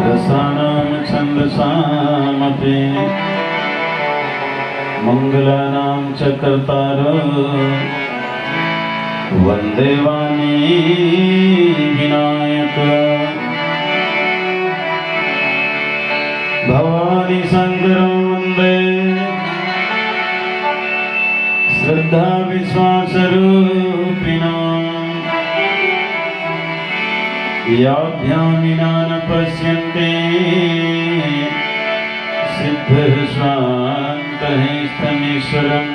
रसानां छन्दसामपि मङ्गलानां च कर्तारो वन्दे वाणी विनायक भवानी शङ्करो वन्दे श्रद्धा विश्वासरूपिणो याभ्यां विना न पश्यन्ते सिद्धः स्वान्तः स्तमीश्वरम्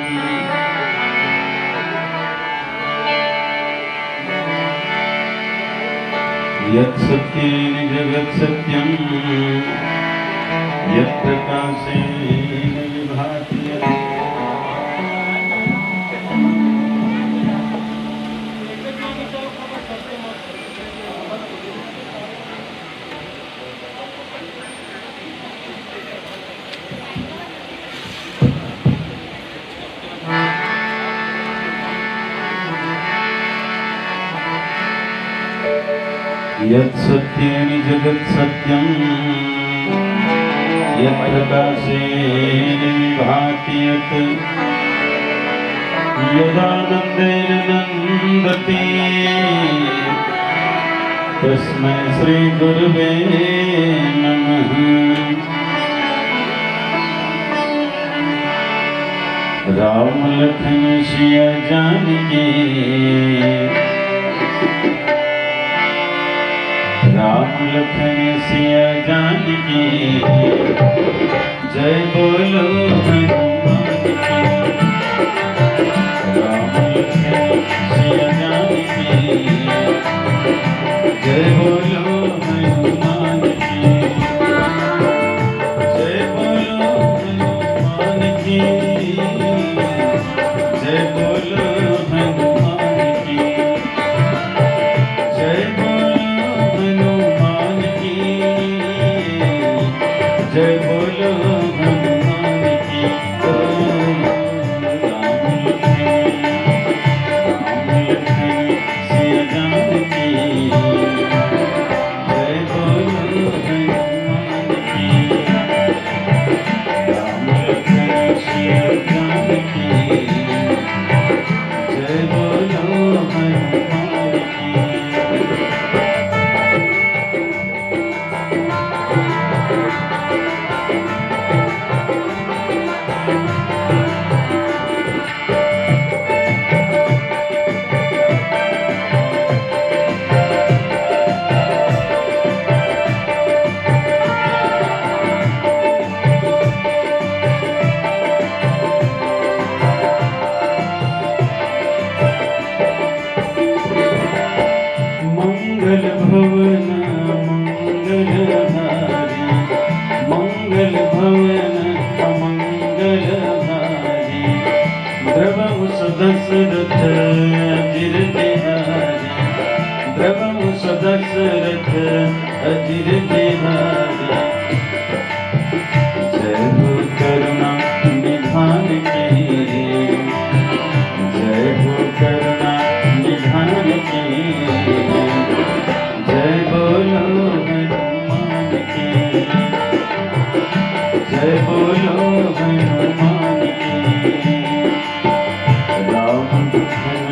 यत् सत्येन जगत् सत्यं यत् प्रकाशेन विभाति यत् सत्येन जगत् सत्यं यत् प्रकाशेन विभाति यत् यदानन्देन नन्दति तस्मै श्रीगुरुवे नमः। राम लखन सिया जानकी राम लखन सिया जानकी जय बोलो हनुमान की। राम लखन सिया जानकी जय बोलो हनुमान की। जय बोलो हनुमान की जय बोलो हनुमान की। जय जय बोलो हनुमान की। राम लखन सिया जानकी जय बोलो हनुमान की। राम लखन सिया जानकी जय बोलो हनुमान की। मंगल भवन मंगलहारी मंगल भवन मंगलहारी द्रवहु सदशरथ अजिर बिहारी द्रवहु सदशरथ अजिर बिहारी। जय हो करुणा निधान की जय हो करुणा निधान की। जय बोलो हनुमान की जय बोलो हनुमान की। राम लखन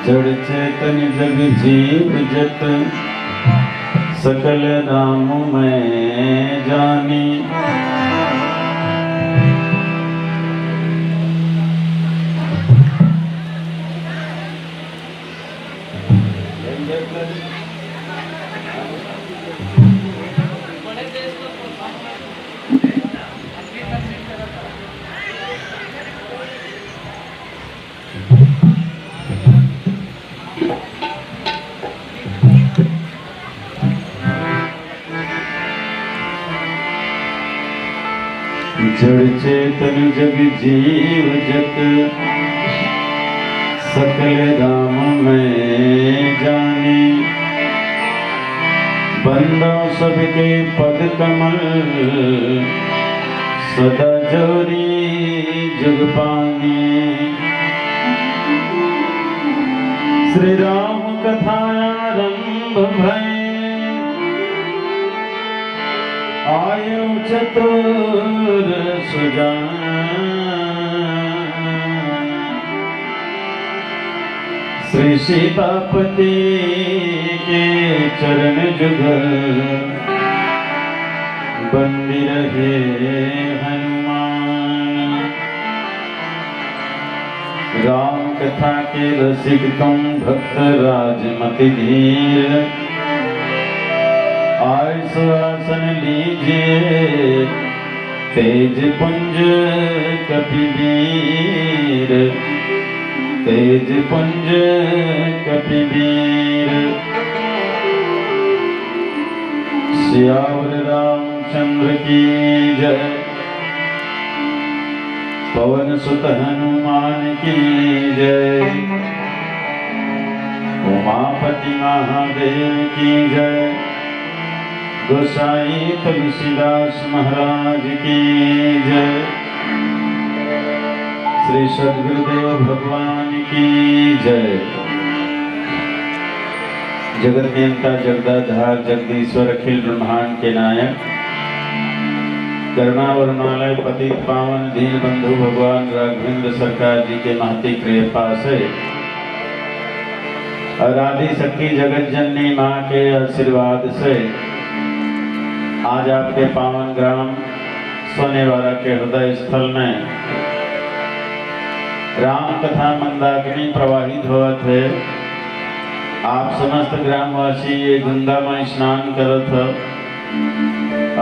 जड़ चेतन जग जीव जत सकल राम मैं जानी। जड़ चेतन जग जीव जत सकल राम मैं जाने। बंदा सबके पद कमल सदा जोरी जुग पाने। श्री राम कथा आरंभ भय आयु चतुर सुजान। श्री सीतापति के चरण जुगल बंदी रहे हनुमान। राम कथा के रसिक तुम भक्त राजमति धीर। आय सुहासन लीजिए तेज पुंज कपिवीर। तेज पुंज कपिवीर। सियावर रामचंद्र की जय। पवन सुत हनुमान की जय। उमापति महादेव की जय। गोसाई तुलसीदास महाराज की जय। श्री सद्गुरुदेव भगवान की जय। जगत नियंता जगदाधार जगदीश्वर अखिल ब्रह्मांड के नायक करुणावरणालय पतित पावन दीन बंधु भगवान राघवेंद्र सरकार जी के महती कृपा से और आदि शक्ति जगत जननी माँ के आशीर्वाद से आज आपके पावन ग्राम सोनेवाला के हृदय स्थल में राम कथा मंदाकिनी प्रवाहित होत है। आप समस्त ग्रामवासी ये गंगा में स्नान करत हो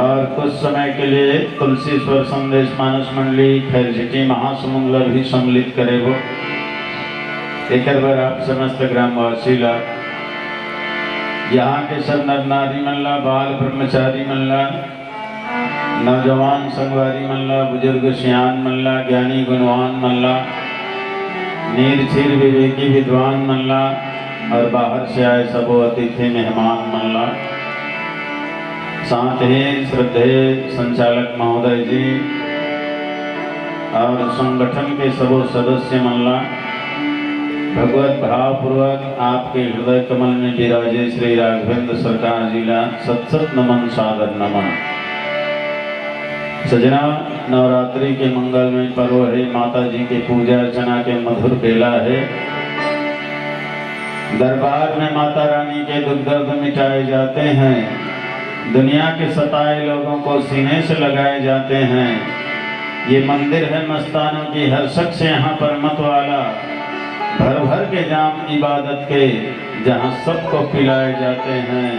और कुछ समय के लिए तुलसीश्वर संदेश मानस मंडली खैरजिटी महासमुंगलर भी सम्मिलित करे वो। एक बार आप समस्त ग्रामवासी ला यहाँ के सब नर नारी मल्ला बाल ब्रह्मचारी मल्ला नौजवान संगवारी मल्ला बुजुर्ग सियान मल्ला ज्ञानी गुणवान मल्ला नीर छीर विवेकी विद्वान मल्ला और बाहर से आए सब अतिथि मेहमान मल्ला। साथ ही श्रद्धेय संचालक महोदय जी और संगठन के सब सदस्य मल्ला भगवत भाव पूर्वक आपके हृदय कमल में विराजे श्री राघवेंद्र सरकार जी ला सत सत नमन सादर नमन। सजना नवरात्रि के मंगलमय पर्व है। माता जी के पूजा अर्चना के मधुर बेला है। दरबार में माता रानी के दुख दर्द मिटाए जाते हैं। दुनिया के सताए लोगों को सीने से लगाए जाते हैं। ये मंदिर है मस्तानों की, हर शख्स यहाँ पर मत वाला। भर भर के जाम इबादत के जहाँ सबको पिलाए जाते हैं।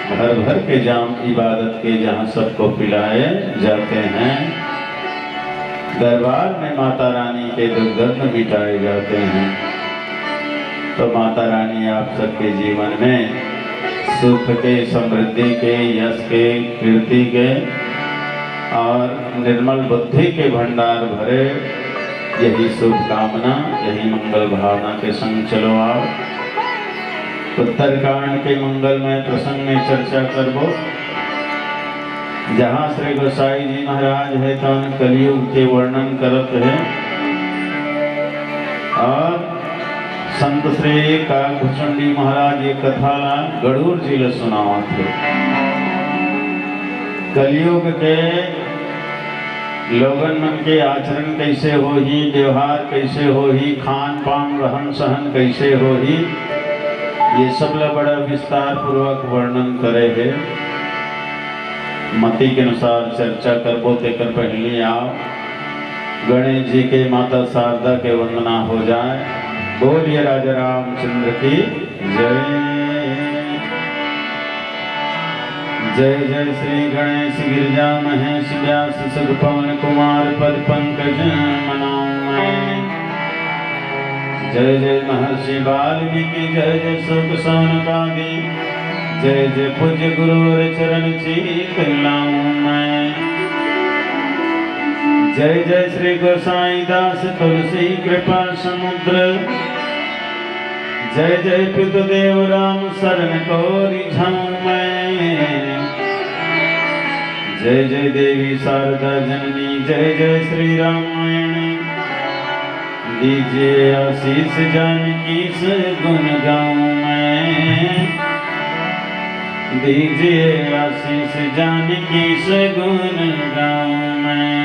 भर भर के जाम इबादत के जहाँ सबको पिलाए जाते हैं। दरबार में माता रानी के दुख दर्द मिटाए जाते हैं। तो माता रानी आप सबके जीवन में सुख के, समृद्धि के, यश के, कीर्ति के और निर्मल बुद्धि के भंडार भरे। यही शुभकामना, यही मंगल भावना के संग चलो आप उत्तरकांड के मंगलमय प्रसंग में चर्चा करबो। जहाँ श्री गोसाई जी महाराज है तो कलयुग के वर्णन करत है और संत श्री काकभूषणी महाराज ये कथा ला गड़ूर जी ला सुनावत है। कलयुग के लोगन मन के आचरण कैसे हो ही, व्यवहार कैसे हो ही, खान पान रहन सहन कैसे हो ही, ये सब ला बड़ा विस्तार पूर्वक वर्णन करे है। मति के अनुसार चर्चा करबो तेकर पहले आओ गणेश जी के माता शारदा के वंदना हो जाए। बोलिए राजा रामचंद्र की जय। जय जय श्री गणेश गिरिजा महेश व्यास सुख पवन कुमार पद पंकज मनाऊं। जय जय महर्षि वाल्मीकि जय जय सुख सौनकादि जय जय पूज्य गुरुवर चरण चीत लाऊं मैं। जय जय श्री गोसाई दास तुलसी कृपा समुद्र जय जय पितृदेव राम शरण को रिझाऊं मैं। जय जय देवी शारदा जननी जय जय श्री रामायण दीजिए आशीष जानकी से गुण गाऊं मैं। दीजिए आशीष जानकी से गुण गाऊं मैं।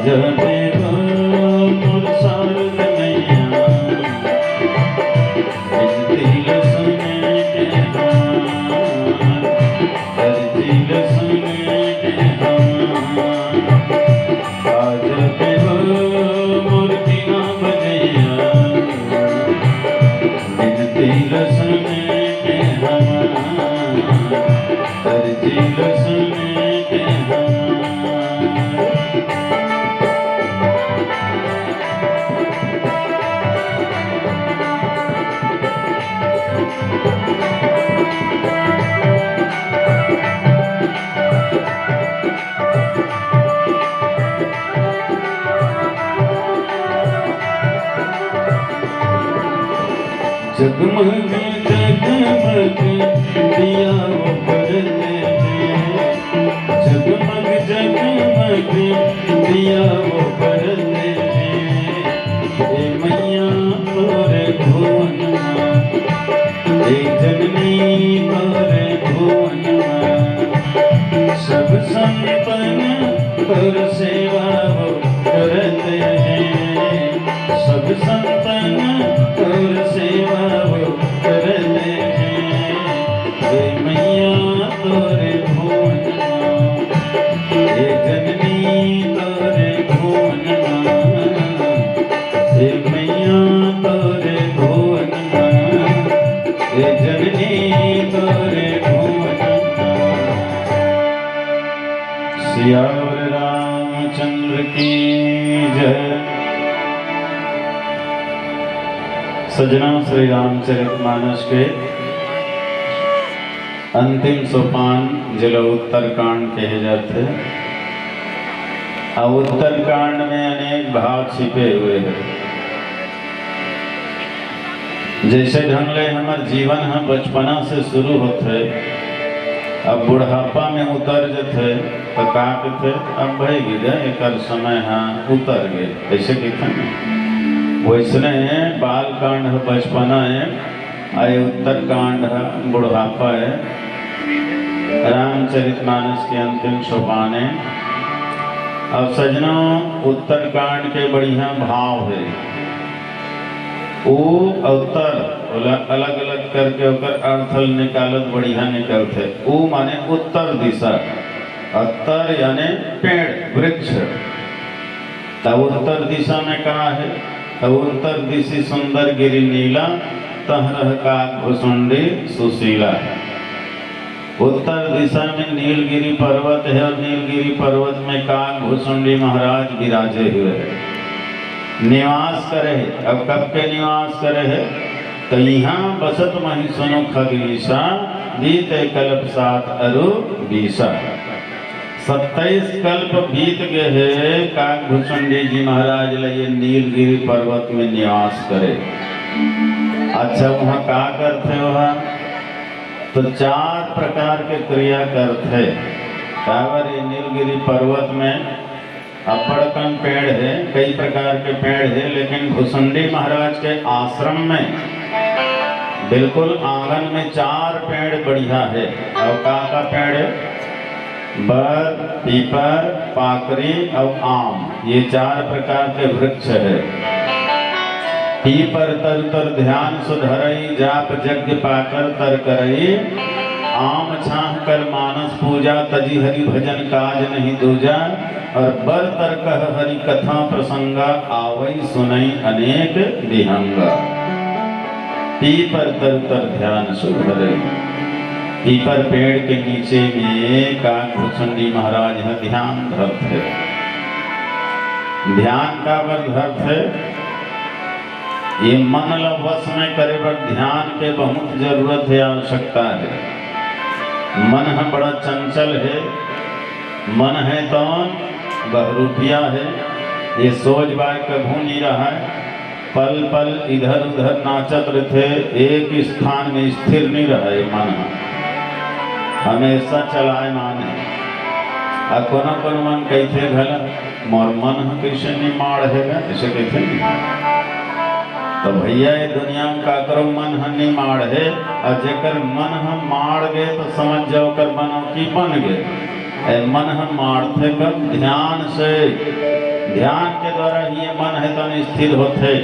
जबे हो मोर शारद मैया दिल सुने के हमार दिल सुने के हमार जबे हो मोर बिना बजैया दिल सुने के हमार दिल सुने के हमार जगमग जगमग दिया वो करते हैं जगमग जगमग दिया वो करते हैं ए मैया तोरे भुवनमा ए जननी तोरे भुवनमा सब संपन कर सेवा वो करते हैं सब संपन कर सेवा वो करते हैं हे मैया तोरे भुवनमा हे जननी तोरे भुवनमा हे मैया तोरे भुवनमा हे जननी तोरे भुवनमा। सियावर रामचंद्र की जय। सजना श्री रामचरितमानस के अंतिम सोपान जिला उत्तरकांड कहे जाते हैं। अब उत्तरकांड में अनेक भाग छिपे हुए हैं। जैसे ढंग ले हमार जीवन है बचपना से शुरू होते अब बुढ़ापा में उतर जाते तो का कहते अब भई गए एक समय हाँ उतर गए ऐसे कहते हैं। वैसने बाल कांड है बचपना है आए उत्तरकांड है बुढ़ापा है। रामचरितमानस के अंतिम सोपान है। अब सजनों उत्तरकांड के बढ़िया भाव है वो उत्तर अलग अलग करके ओकर अर्थ निकालत बढ़िया निकलते वो माने उत्तर दिशा उत्तर यानी पेड़ वृक्ष तब उत्तर दिशा में कहा है उत्तर दिशि सुंदर गिरि नीला तहरह का भुसुंडी सुशीला। उत्तर दिशा में नीलगिरी पर्वत है और नीलगिरी पर्वत में काग भुसुंडी महाराज विराजे हुए है निवास करे है। अब कब के निवास करे है तो यहाँ बसत मही सुनो खगीसा बीते कल्प सात अरु बीसा 27 कल्प बीत गए है काग भुसुंडी जी महाराज लगे नीलगिरी पर्वत में निवास करे। अच्छा वहाँ का करते वहाँ तो 4 प्रकार के क्रिया करते कावर ये नीलगिरी पर्वत में अपड़कन पेड़ है कई प्रकार के पेड़ है लेकिन भुसुंडी महाराज के आश्रम में बिल्कुल आंगन में 4 पेड़ बढ़िया है। और का पेड़ है बर पीपर पाकरी और आम ये 4 प्रकार के वृक्ष है। पीपर तर तर ध्यान सुधरई जाप यज्ञ पाकर तर करई आम छाह कर मानस पूजा तजी हरि भजन काज नहीं दूजा और बर तर कह हरि कथा प्रसंगा आवई सुनई अनेक विहंगा। पीपर तर तर ध्यान सुधरई पीपर पेड़ के नीचे में काग भुसुंडी महाराज है ध्यान धरते ध्यान का वर धरते ये मन वश में करे पर ध्यान के बहुत जरूरत है आवश्यकता है। मन है बड़ा चंचल है मन है तो बहरूपिया है ये सोच बाय कभू नहीं रहा है पल पल इधर उधर नाचत रहते एक स्थान में स्थिर नहीं रहा है मन हमेशा चलाए माने कोनो कोनो मन कहते भला मोर मन कैसे नहीं माड़ है ऐसे कहते नहीं तो भैया ये दुनिया में का करो मन हन्नी माड़ है और जेकर मन हम माड़ गए तो समझ जाओ कर बनो की बन गए मन हम मारते कब ध्यान से, ध्यान के द्वारा ही ये मन है तन स्थिर होते।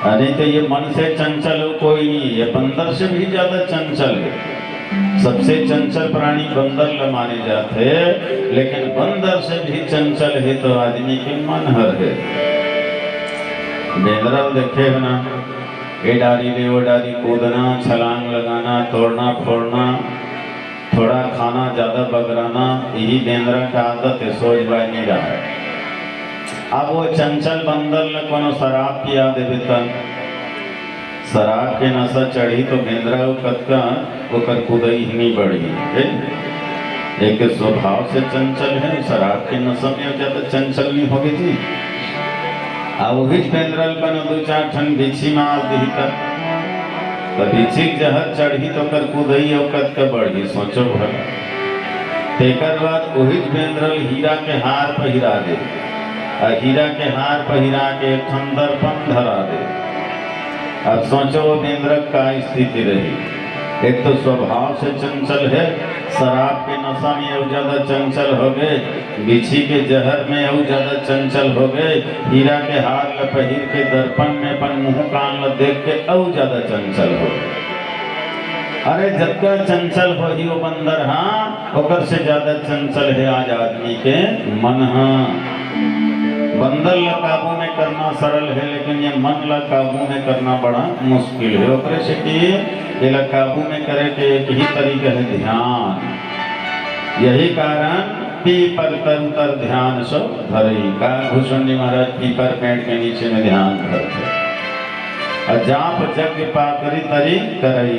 अरे तो ये मन से चंचल हो कोई नहीं, ये बंदर से भी ज्यादा चंचल है। सबसे चंचल प्राणी बंदर माने जाते, लेकिन बंदर से भी चंचल है तो आदमी के मन हर है। बेंद्रा देखे ना, ये डारी ले वो डारी कूदना, छलांग लगाना, तोड़ना फोड़ना, थोड़ा खाना ज्यादा बगराना, यही बेंद्रा का आदत है, सोच बाय नहीं रहा है। अब वो चंचल बंदर ल कोनो शराब पिया देवे तन, शराब के नशा चढ़ी तो बेंद्रा कतका ओकर कुदई ही नहीं बढ़ी। एक स्वभाव से चंचल है, शराब के नशा में ज्यादा चंचल नहीं होगी जी। अब वही बेंद्रा कोनो दो चार ठन बिछी मार दी तो बिछी जहर चढ़ी तो कर कुदई और कतका बढ़ी, सोचो भला। तेकर बाद वही बेंद्रा हीरा के हार पहिरा दे, हीरा के हार पहिरा के दर्पण धरा दे। अब सोचो वो बेंद्रक का स्थिति रही। एक तो स्वभाव से चंचल है, शराब के नशा में और ज्यादा चंचल हो गए, बिछी के जहर में और ज्यादा चंचल हो गए, हीरा के हार ल पहिर के दर्पण में अपन मुंह कान ल देख के और ज्यादा चंचल हो गए। अरे जबका चंचल हो ही वो बंदर, हाँ ओकर से ज्यादा चंचल है आज आदमी के मन। हाँ बंदर ला काबू में करना सरल है, लेकिन ये मन ला काबू में करना बड़ा मुश्किल है। ओकरे से कि ये ला काबू में करे के एक ही तरीका है ध्यान। यही कारण पीपर तर तर ध्यान सब धरई का भूषुंडी महाराज पीपर पेड़ के नीचे में ध्यान धरते। और जाप यज्ञ पाकरी तरी करई,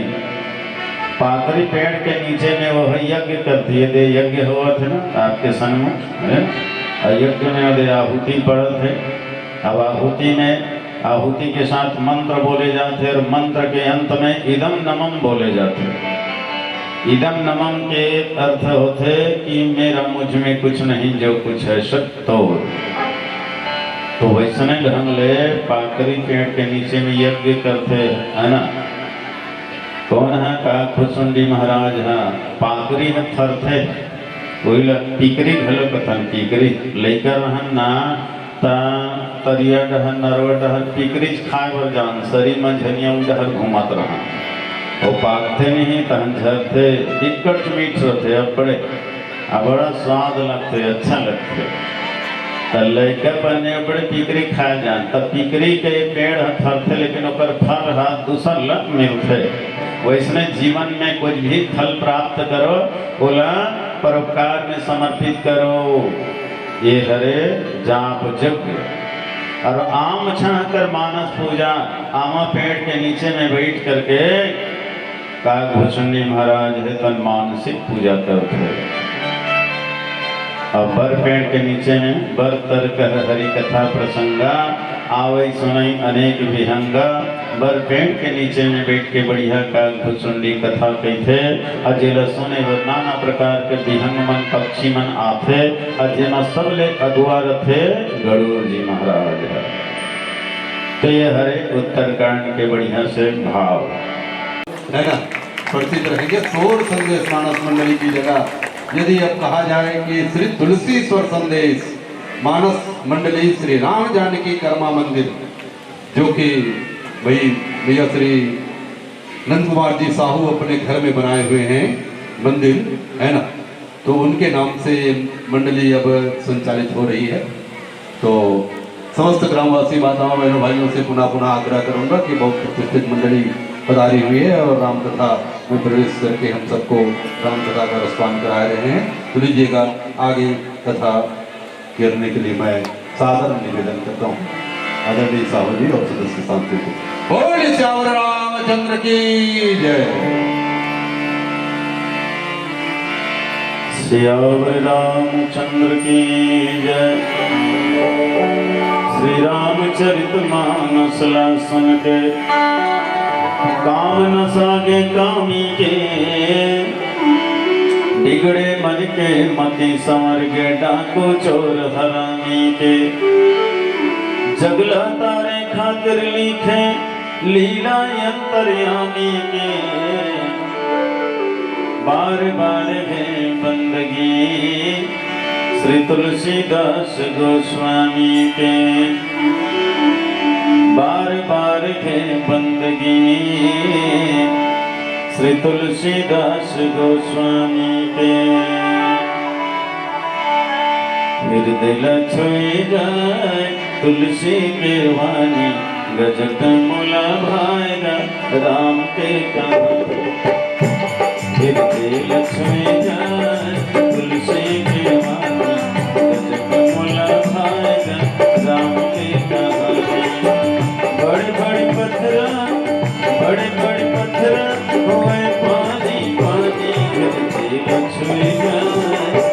पाकरी पेड़ के नीचे में वो यज्ञ करती है। दे यज्ञ हुआ थे ना आपके सन्मुख, यज्ञ में दे आहुति पड़े थे। अब आहुति में आहुति के साथ मंत्र बोले जाते, और मंत्र के अंत में इदम नमम बोले जाते। इदम नमम के अर्थ होते कि मेरा मुझ में कुछ नहीं, जो कुछ है सब तो वैसने ढंग ले पाकरी पेड़ के नीचे में यज्ञ करते है ना। कौन है का खुशुंडी महाराज है, पाकरी में फरते कोई पीकरी घलो कथन पीकरी लेकर रहन ना ता तरिया डहन नरवा डहन पीकरी खाए बर जान शरीर में झनिया डहर घुमात रहा और पाकते नहीं तहन झरते टिकट मीठ रहते, अब बड़ा स्वाद लगते, अच्छा लगते। तो लेकर बने बड़े पीकरी खाए जान, तब पीकरी के पेड़ फरते, लेकिन ओकर फल हाथ दूसर लग मिलते। वैसने जीवन में कुछ भी फल प्राप्त करो बोला परोपकार में समर्पित करो। ये हरे जाप यज्ञ और आम छाह कर मानस पूजा, आमा पेड़ के नीचे में बैठ करके काकभूषुंडी महाराज है तन मानसिक पूजा करते। और बर पेड़ के नीचे में बर तर्क हरि कथा प्रसंगा आवे सुनई अनेक विहंगा। बर पेड़ के नीचे में बैठ के बढ़िया काकभूषुंडी कथा कहते, अजेला सुने वो नाना प्रकार के विहंग मन पक्षी मन आते, अजेना सब ले अगुआ रथे गरुड़ जी महाराज है। तो ये हरे उत्तरकांड के बढ़िया से भाव है ना प्रसिद्ध रहेंगे। सोर संदेश मानस मंडली की जगह यदि अब कहा जाए कि श्री तुलसी स्वर संदेश मानस मंडली श्री राम जानकी कर्मा मंदिर, जो कि भाई भैया श्री नंद कुमार जी साहू अपने घर में बनाए हुए हैं मंदिर, है ना, तो उनके नाम से मंडली अब संचालित हो रही है। तो समस्त ग्रामवासी माताओं बहनों भाइयों से पुनः पुनः आग्रह करूंगा कि बहुत प्रतिष्ठित मंडली पधारी हुई है और राम कथा में प्रवेश करके हम सबको राम कथा का रसपान करा रहे हैं। तो लीजिएगा आगे कथा करने के लिए मैं सादर निवेदन करता हूँ आदरणीय साहू जी और सदस्य शांति को। बोल श्यावर रामचंद्र की जय। श्यावर रामचंद्र की जय। श्री रामचरित मानस ला सुन के काम न सागे कामी के, बिगड़े मन के मति संवर के डाको चोर हरामी के। जगला तारे खातिर लिखे लीला अंतर्यामी के, बार बार है बंदगी श्री तुलसीदास गोस्वामी के, बार बार है बंदगी श्री तुलसीदास गोस्वामी के। हृदय छुई जाए तुलसी के वाणी, गजब मुला भाएगा राम के कहानी। हृदय छुई जाए तुलसी के वाणी, गजब मुला भाएगा राम के कहानी। बड़े बड़े पत्थर, बड़े बड़े पत्थर हुए पानी पानी, हृदय छुई जाए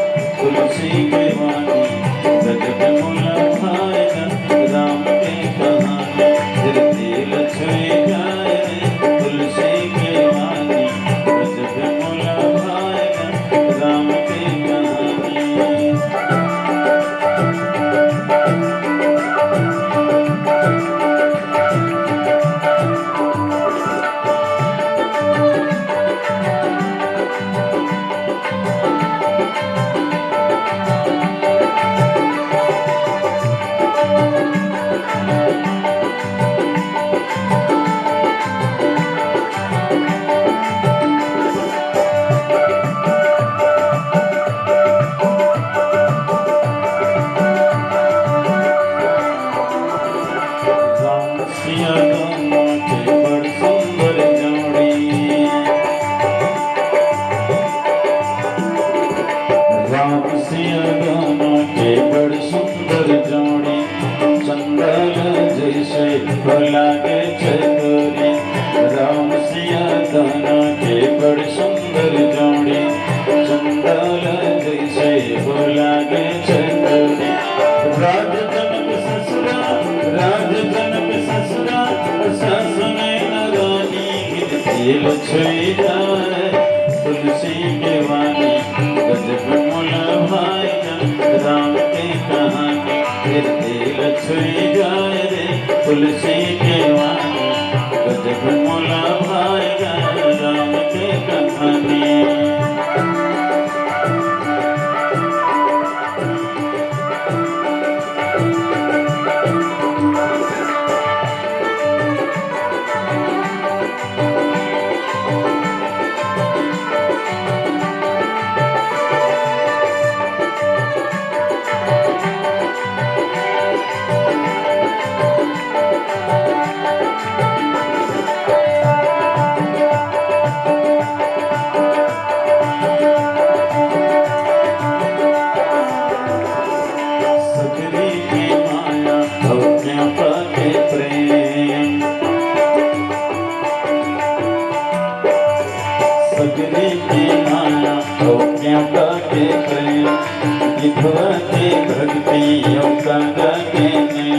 तुलसी के वाणी, गजब मुला भाएगा राम के कहानी। हृदय छुई जाए तुलसी के वाणी, गजब मुला भाएगा राम के कहानी। लागे चकोरी राम सिया दाना के बड़ सुंदर जोड़ी, चंदल जैसे वो लागे चकोरी। राज जनक ससुरा, राज जनक ससुरा, सास में रानी, दिल छुई जाए तुलसी के वाणी, गजब मुला भाएगा राम की कहानी। दिल छुई जाए रे तुलसी के वाणी, गजब मुला भाएगा राम की कहानी। भक्तियों का गगने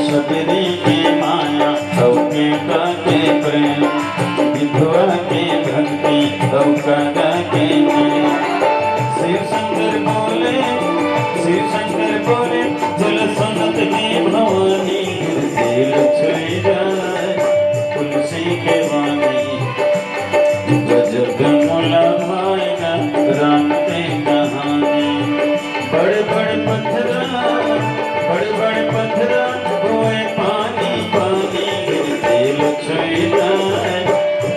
सबरी की माया के प्रेम, विधवा की भक्ति का गगने। शिव शंकर बोले, शिव शंकर बोले, जल सनत की भवानी, दिल छुई जाए तुलसी के वाणी, गजब मुला भाएगा राम की कहानी। बड़े बड़े पत्थर, बड़े बड़े पत्थर हुए पानी पानी, दिल छुई जाए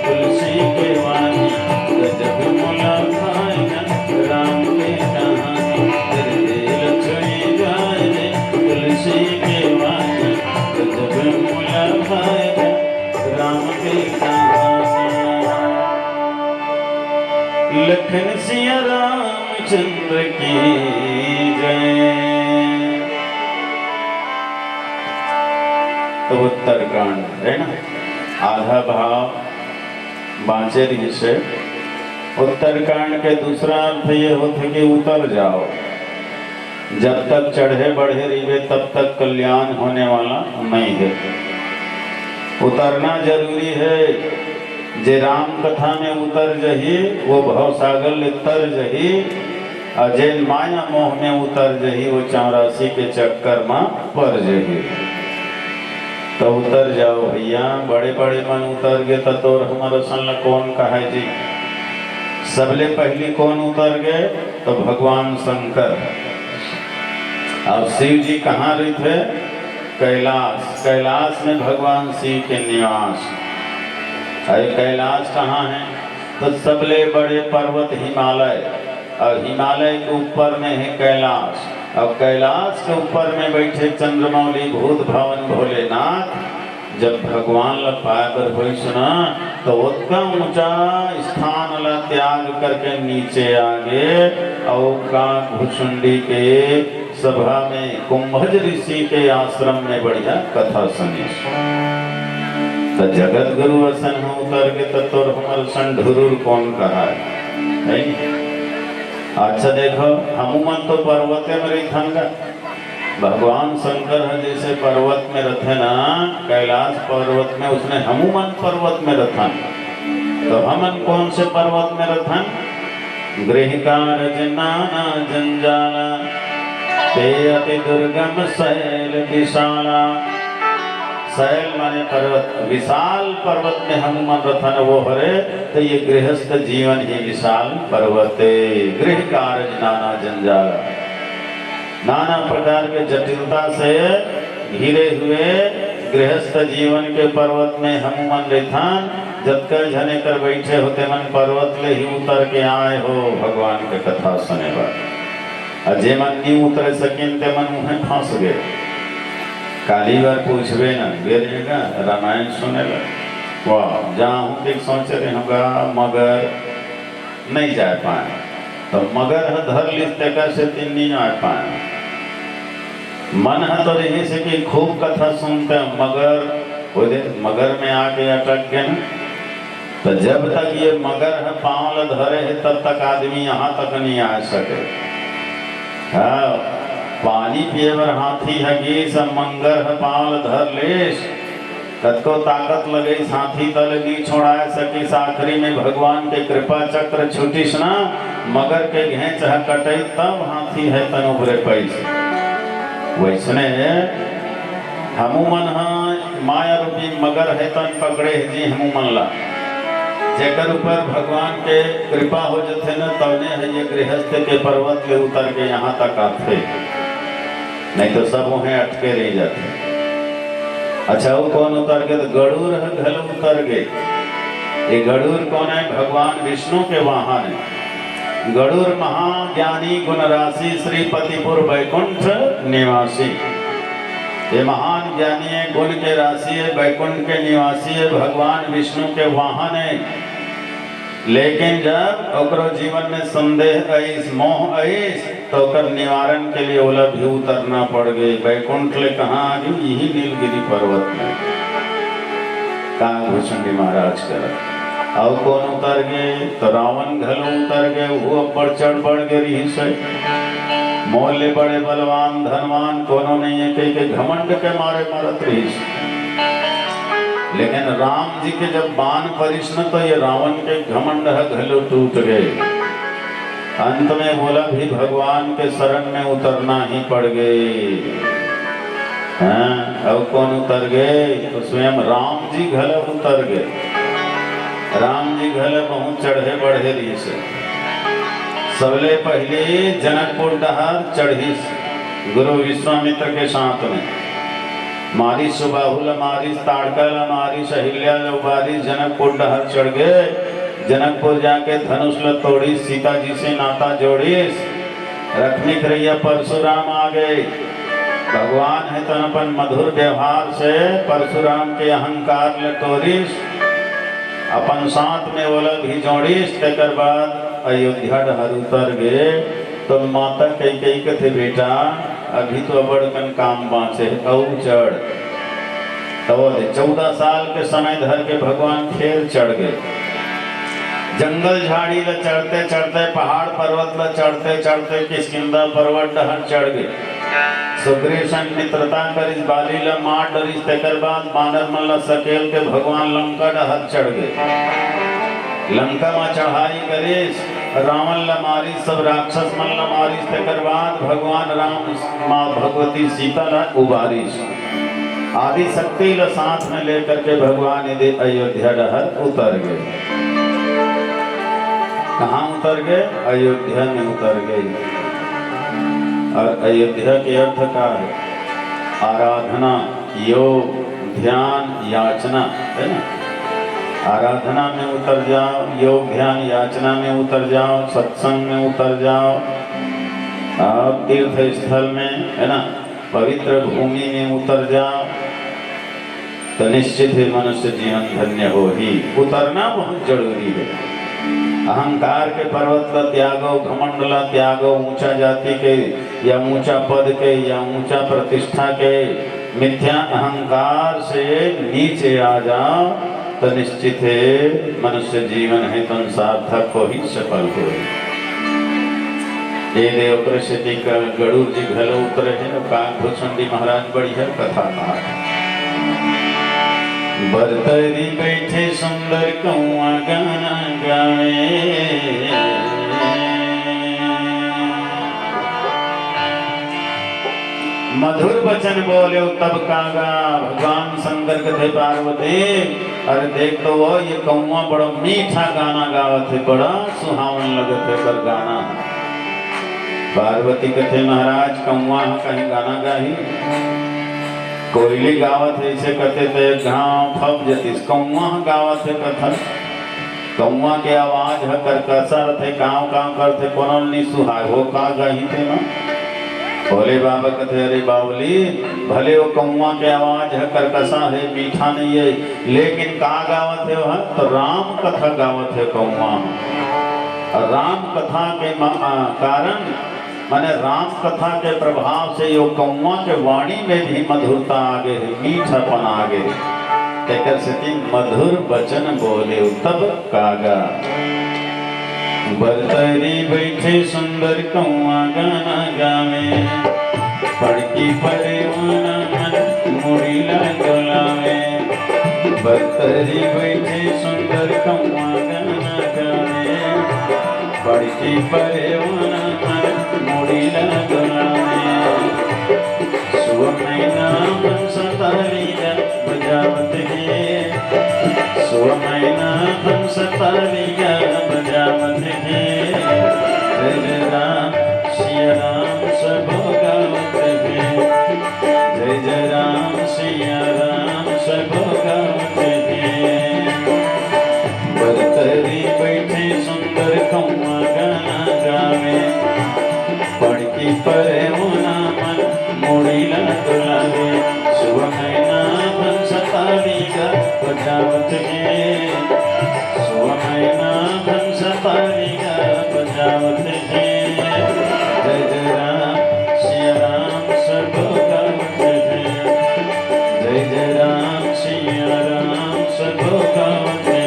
तुलसी के वाणी, गजब मुला भाएगा राम की कहानी। दिल छुई जाए तुलसी के वाणी, गजब मुला भाएगा राम की कहानी। लखन सिया रामचंद्र की जय। तो उत्तरकांड है ना, आधा भाव बाँचे जिसे। उत्तरकांड के दूसरा अर्थ ये होता कि उतर जाओ, जब तक चढ़े बढ़े रहिए तब तक कल्याण होने वाला नहीं है। उतरना जरूरी है। जे राम कथा में उतर जही वो भव सागर ले तर जही, और जे माया मोह में उतर जही वो 84 के चक्कर में पर जही। तो उतर जाओ भैया, बड़े बड़े मन उतर गए तो तोर हमारा सन कौन कहा जी। सबले पहले कौन उतर गए? तो भगवान शंकर। और शिव जी कहाँ रहे थे? कैलाश। कैलाश में भगवान शिव के निवास। अरे कैलाश कहाँ है? तो सबले बड़े पर्वत हिमालय, और हिमालय के ऊपर में है कैलाश, और कैलाश के ऊपर में बैठे चंद्रमौली भूत भवन भोलेनाथ। जब भगवान ला पाकर हुई सुना तो उतना ऊंचा स्थान ला त्याग करके नीचे आ गए, और का भुसुंडी के सभा में कुंभज ऋषि के आश्रम में बढ़िया कथा सुनी। तो जगत गुरु असन हो उतर के तत्वर हमर संढुरुर कौन कहा है? अच्छा देखो, हनुमान तो पर्वते में रही था, भगवान शंकर है जैसे पर्वत में रथे ना, कैलाश पर्वत में, उसने हनुमान पर्वत में रथन। तो हमन कौन से पर्वत में रथन? गृह कार्य नाना जंजाला, ते अति दुर्गम शैल विशाला। शैल माने पर्वत, विशाल पर्वत में हनुमान रथन वो हरे। तो ये गृहस्थ जीवन ही विशाल पर्वते। गृह कार्य नाना जंजाला, नाना प्रकार के जटिलता से घिरे हुए गृहस्थ जीवन के पर्वत में हनुमान रहथान। जब कर झने कर बैठे होते मन पर्वत ले ही उतर के आए हो भगवान के कथा सुने बार। जे मन नहीं उतर सकिन ते मन उन्हें फंस गए। काली बार पूछबे ना बेरिएगा रामायण सुने ला, वाह जहाँ हूँ देख सोचे रहे होगा मगर नहीं जा पाए। तो मगर है धर लिखते कैसे तीन नहीं आ पाए। मन है तो यही से कि खूब कथा सुनते हैं, मगर वो मगर में आके अटक गए ना। तो जब तक ये मगर है पाँव धरे है तब तक आदमी यहाँ तक नहीं आ सके। हाँ, पानी पिए बर हाथी है कि सब मंगर है पाँव धर लेस, कतको ताकत लगे साथी तल नहीं छोड़ा सकी। आखिरी में भगवान के कृपा चक्र छुटिस ना, मगर के घेंच है कटे तब हाथी है तन उभरे पैसे। वैसने हनुमान माया रूपी मगर है तन पकड़े जी हनुमान ला, जेकर ऊपर भगवान के कृपा हो जाते न तवने है ये गृहस्थ के पर्वत के उतर के यहाँ तक आते, नहीं तो सब वहीं अटके रह जाते। अच्छा वो कौन उतर गए? तो गरुड़ है घल उतर गए। ये गरुड़ कौन है? भगवान विष्णु के वाहन है। गरुड़ महाज्ञानी गुण राशि श्रीपतिपुर वैकुंठ निवासी। ये महान ज्ञानी है, गुण के राशि है, वैकुंठ के निवासी है, भगवान विष्णु के वाहन है। लेकिन जब ओकरो जीवन में संदेह आईस, मोह आईस, तो ओकर निवारण के लिए ओला भी उतरना पड़ गई। वैकुंठ ले कहाँ आ गई? यही नीलगिरी पर्वत में। कहाँ भुसुंडी महाराज कर और कौन उतर गए? तो रावण घलो उतर गए। वो बढ़ चढ़ बढ़ गए रही से मोले बड़े बलवान धनवान कोनो नहीं है के घमंड के मारे मरत रही। लेकिन राम जी के जब बाण परिस न तो ये रावण के घमंड घलो टूट गए। अंत में बोला भी भगवान के शरण में उतरना ही पड़ गए। हाँ, अब कौन उतर गए? तो स्वयं राम जी घलो उतर गए। राम जी घले बहुत चढ़े बढ़े रही से सबले पहले जनकपुर डहर चढ़ी गुरु विश्वामित्र के साथ में। मारी सुबाहुल मारी ताड़कल मारी सहिल्या उबारी जनकपुर डहर चढ़ गए। जनकपुर जाके धनुष ल तोड़ी, सीता जी से नाता जोड़ी, रखने के रैया परशुराम आ गए। भगवान है तो अपन मधुर व्यवहार से परशुराम के अहंकार ल तोड़ीस, अपन साथ में ओला भी जोड़ीस। तेकर बाद अयोध्या डहर उतर गए। तो माता कई कथे बेटा अभी तो बड़कन काम बाँचे और चढ़। तो 14 साल के समय धर के भगवान फिर चढ़ गए। जंगल झाड़ी ल चढ़ते चढ़ते, पहाड़ पर्वत ल चढ़ते चढ़ते किष्किंधा पर्वत डहर चढ़ गए। सुग्रीव संग मित्रता करिस, बाली ल मार डरिस। तेकर बाद बानर मन ल सकेल के भगवान लंका डहर चढ़ गए। लंका में चढ़ाई करिस, रावण ल मारी, सब राक्षस मन ल मारिस। तेकर बाद भगवान राम माँ भगवती सीता ल उबारिस। आदि शक्ति ल साथ में लेकर के भगवान यदि अयोध्या डहर उतर गए। कहाँ उतर गए? अयोध्या में उतर गए। और अयोध्या के अर्थ का है आराधना, योग, ध्यान, याचना, है ना। आराधना में उतर जाओ, योग ध्यान याचना में उतर जाओ, सत्संग में उतर जाओ, और तीर्थ स्थल में, है ना, पवित्र भूमि में उतर जाओ, तो निश्चित ही मनुष्य जीवन धन्य हो ही। उतरना बहुत जरूरी है। अहंकार के पर्वत का त्यागो, घमंड ला त्यागो, ऊंचा जाति के या ऊंचा पद के या ऊंचा प्रतिष्ठा के मिथ्या अहंकार से नीचे आ जाओ, तो निश्चित है मनुष्य जीवन है तो सार्थक हो ही, सफल हो ही। ये देव प्रसिद्धि का गरुड़ जी घलो उतरे है, काकभूषणी महाराज बड़ी है कथा कहा। बरतरी बैठे सुंदर कौआ गाना गावे, मधुर वचन बोले तब कागा। भगवान शंकर कथे पार्वती, अरे देख तो वो ये कौआ बड़ा मीठा गाना गावत है, बड़ा सुहावन लगत है कर गाना। पार्वती कथे महाराज कौआ कहीं गाना गाही, कोयली गावत है ऐसे कहते थे गाँव फब जतीस, कौआ गावत है कथन। कौआ के आवाज है करकसर थे, गाँव गाँव करते कोनल नहीं सुहाय हो का गही थे ना। भोले बाबा कहते अरे बावली, भले वो कौआ के आवाज है करकसा है, मीठा नहीं है, लेकिन का गावत है वह तो राम कथा गावत है कौआ। राम कथा के कारण माने राम कथा के प्रभाव से यो कौआ के वाणी में भी मधुरता आगे है, मीठापन आगे तेकर से मधुर वचन बोले तब कागा। बरतरी बैठे सुंदर कौआ गाना गावे, पड़की परे मन मुड़ी डोलावे। बरतरी बैठे सुंदर कौआ गाना गावे, पड़की परे मन मुड़ी डोलावे। सुबह महीना मन सतारिया बजावत है, सुबह महीना मन सतारिया बजावत है। जय राम सिया राम सब गावत है, जय राम सिया राम सब गावत है। बरतरी बैठे सुंदर कौआ गाना गावे, पड़की परे मुना मन मुड़ीला डोलावे। सुबह महीना मन सतारिया बजावत है, सुबह महीना मन सतारिया बजावत है। जय राम सिया राम सब गावत है, जय राम सिया राम सब गावत है।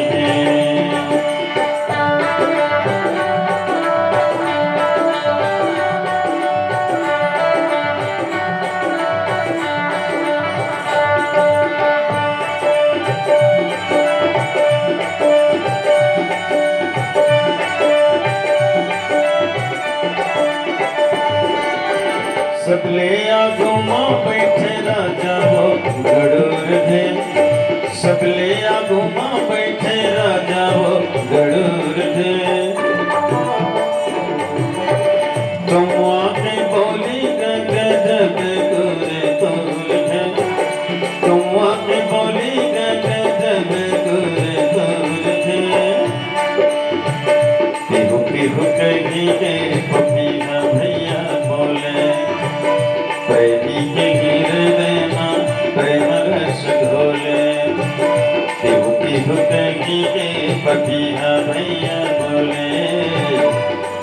सबले आगो मां बैठे राजा वो गड़ूर थे, सबले आगो मां बैठे राजा वो गड़ूर थे। कौआ के बोली गग जग गुरे तूल थे, कौआ के बोली गग जग गुरे तूल थे। पिहु पिहु कही के पपीहा भैया बोले, प्रेमी के हृदय में प्रेम रस घोले। पिहु पिहु कही के पपीहा भैया बोले,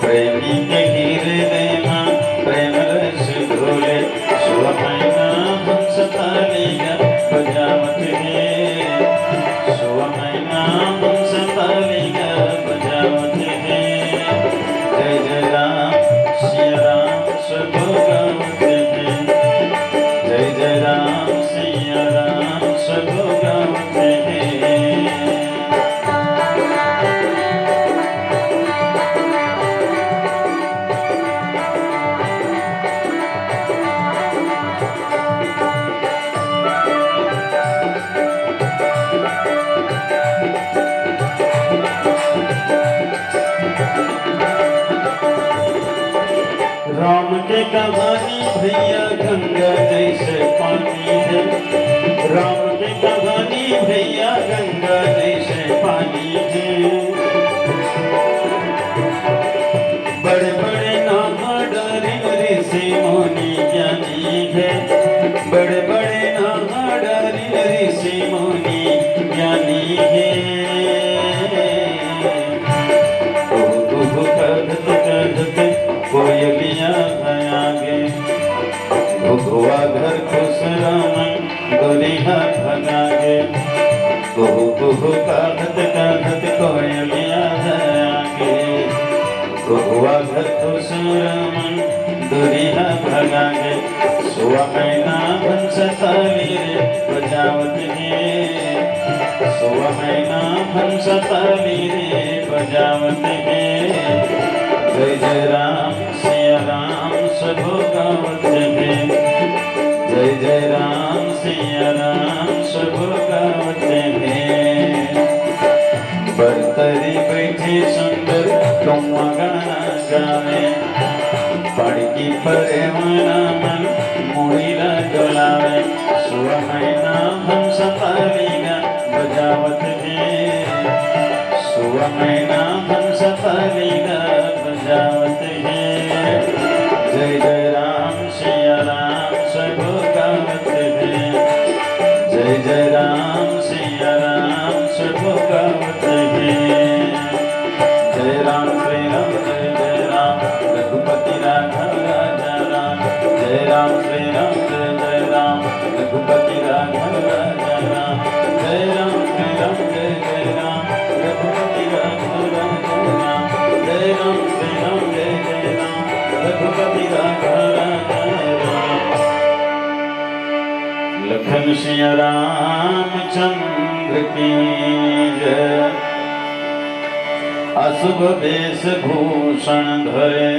प्रेमी के हृदय में प्रेम रस घोले। सुबह महीना हंस तालिया बजावत है, सुबह महीना हंस तालिया बजावत है। जय राम सिया राम सब गावत है, जय राम सिया राम सब गावत है। की कहानी भैया गंगा जैसे पानी है, राम की कहानी भैया गंगा जैसे पानी है। बड़े बड़े नाम डरे ऋषि मुनि ज्ञानी है, बड़े बड़े नाम डरे ऋषि मुनि ज्ञानी है। कोयलिया आगे घुघुआ घर खुश रमन दुनिया भगागे, कुहू कुहू कहत कहत कोयलिया आगे घुघुआ घर खुश रमन दुनिया भगागे। सुआ मैना भंसताली रे बजावत है, सुआ मैना भंसताली रे बजावत है। जय जय राम सिया राम सब गावत है, जय जय राम सिया राम सब गावत है। बरतरी बैठे सुंदर कौआ गाना गावे, पड़की परे मना मन मुड़ीला डोलावे। सुआ मैना भंसताली गा बजावत है, सुआ मैना भंसताली गा बजावत है। जय जय राम सिया राम सब गावत है, जय जय राम सिया राम सब गावत है। जय राम श्री राम जय जय राम रघुपति राघव राजा राम, जय राम श्री राम जय जय राम रघुपति राघव राजा राम, जय राम श्री राम जय जय राम रघुपति राघव राजा राम, जय राम श्री राम जय जय राम रघुपति राघव राजा राम। लखन सिया रामचंद्र की जय। अशुभ वेश भूषण धरे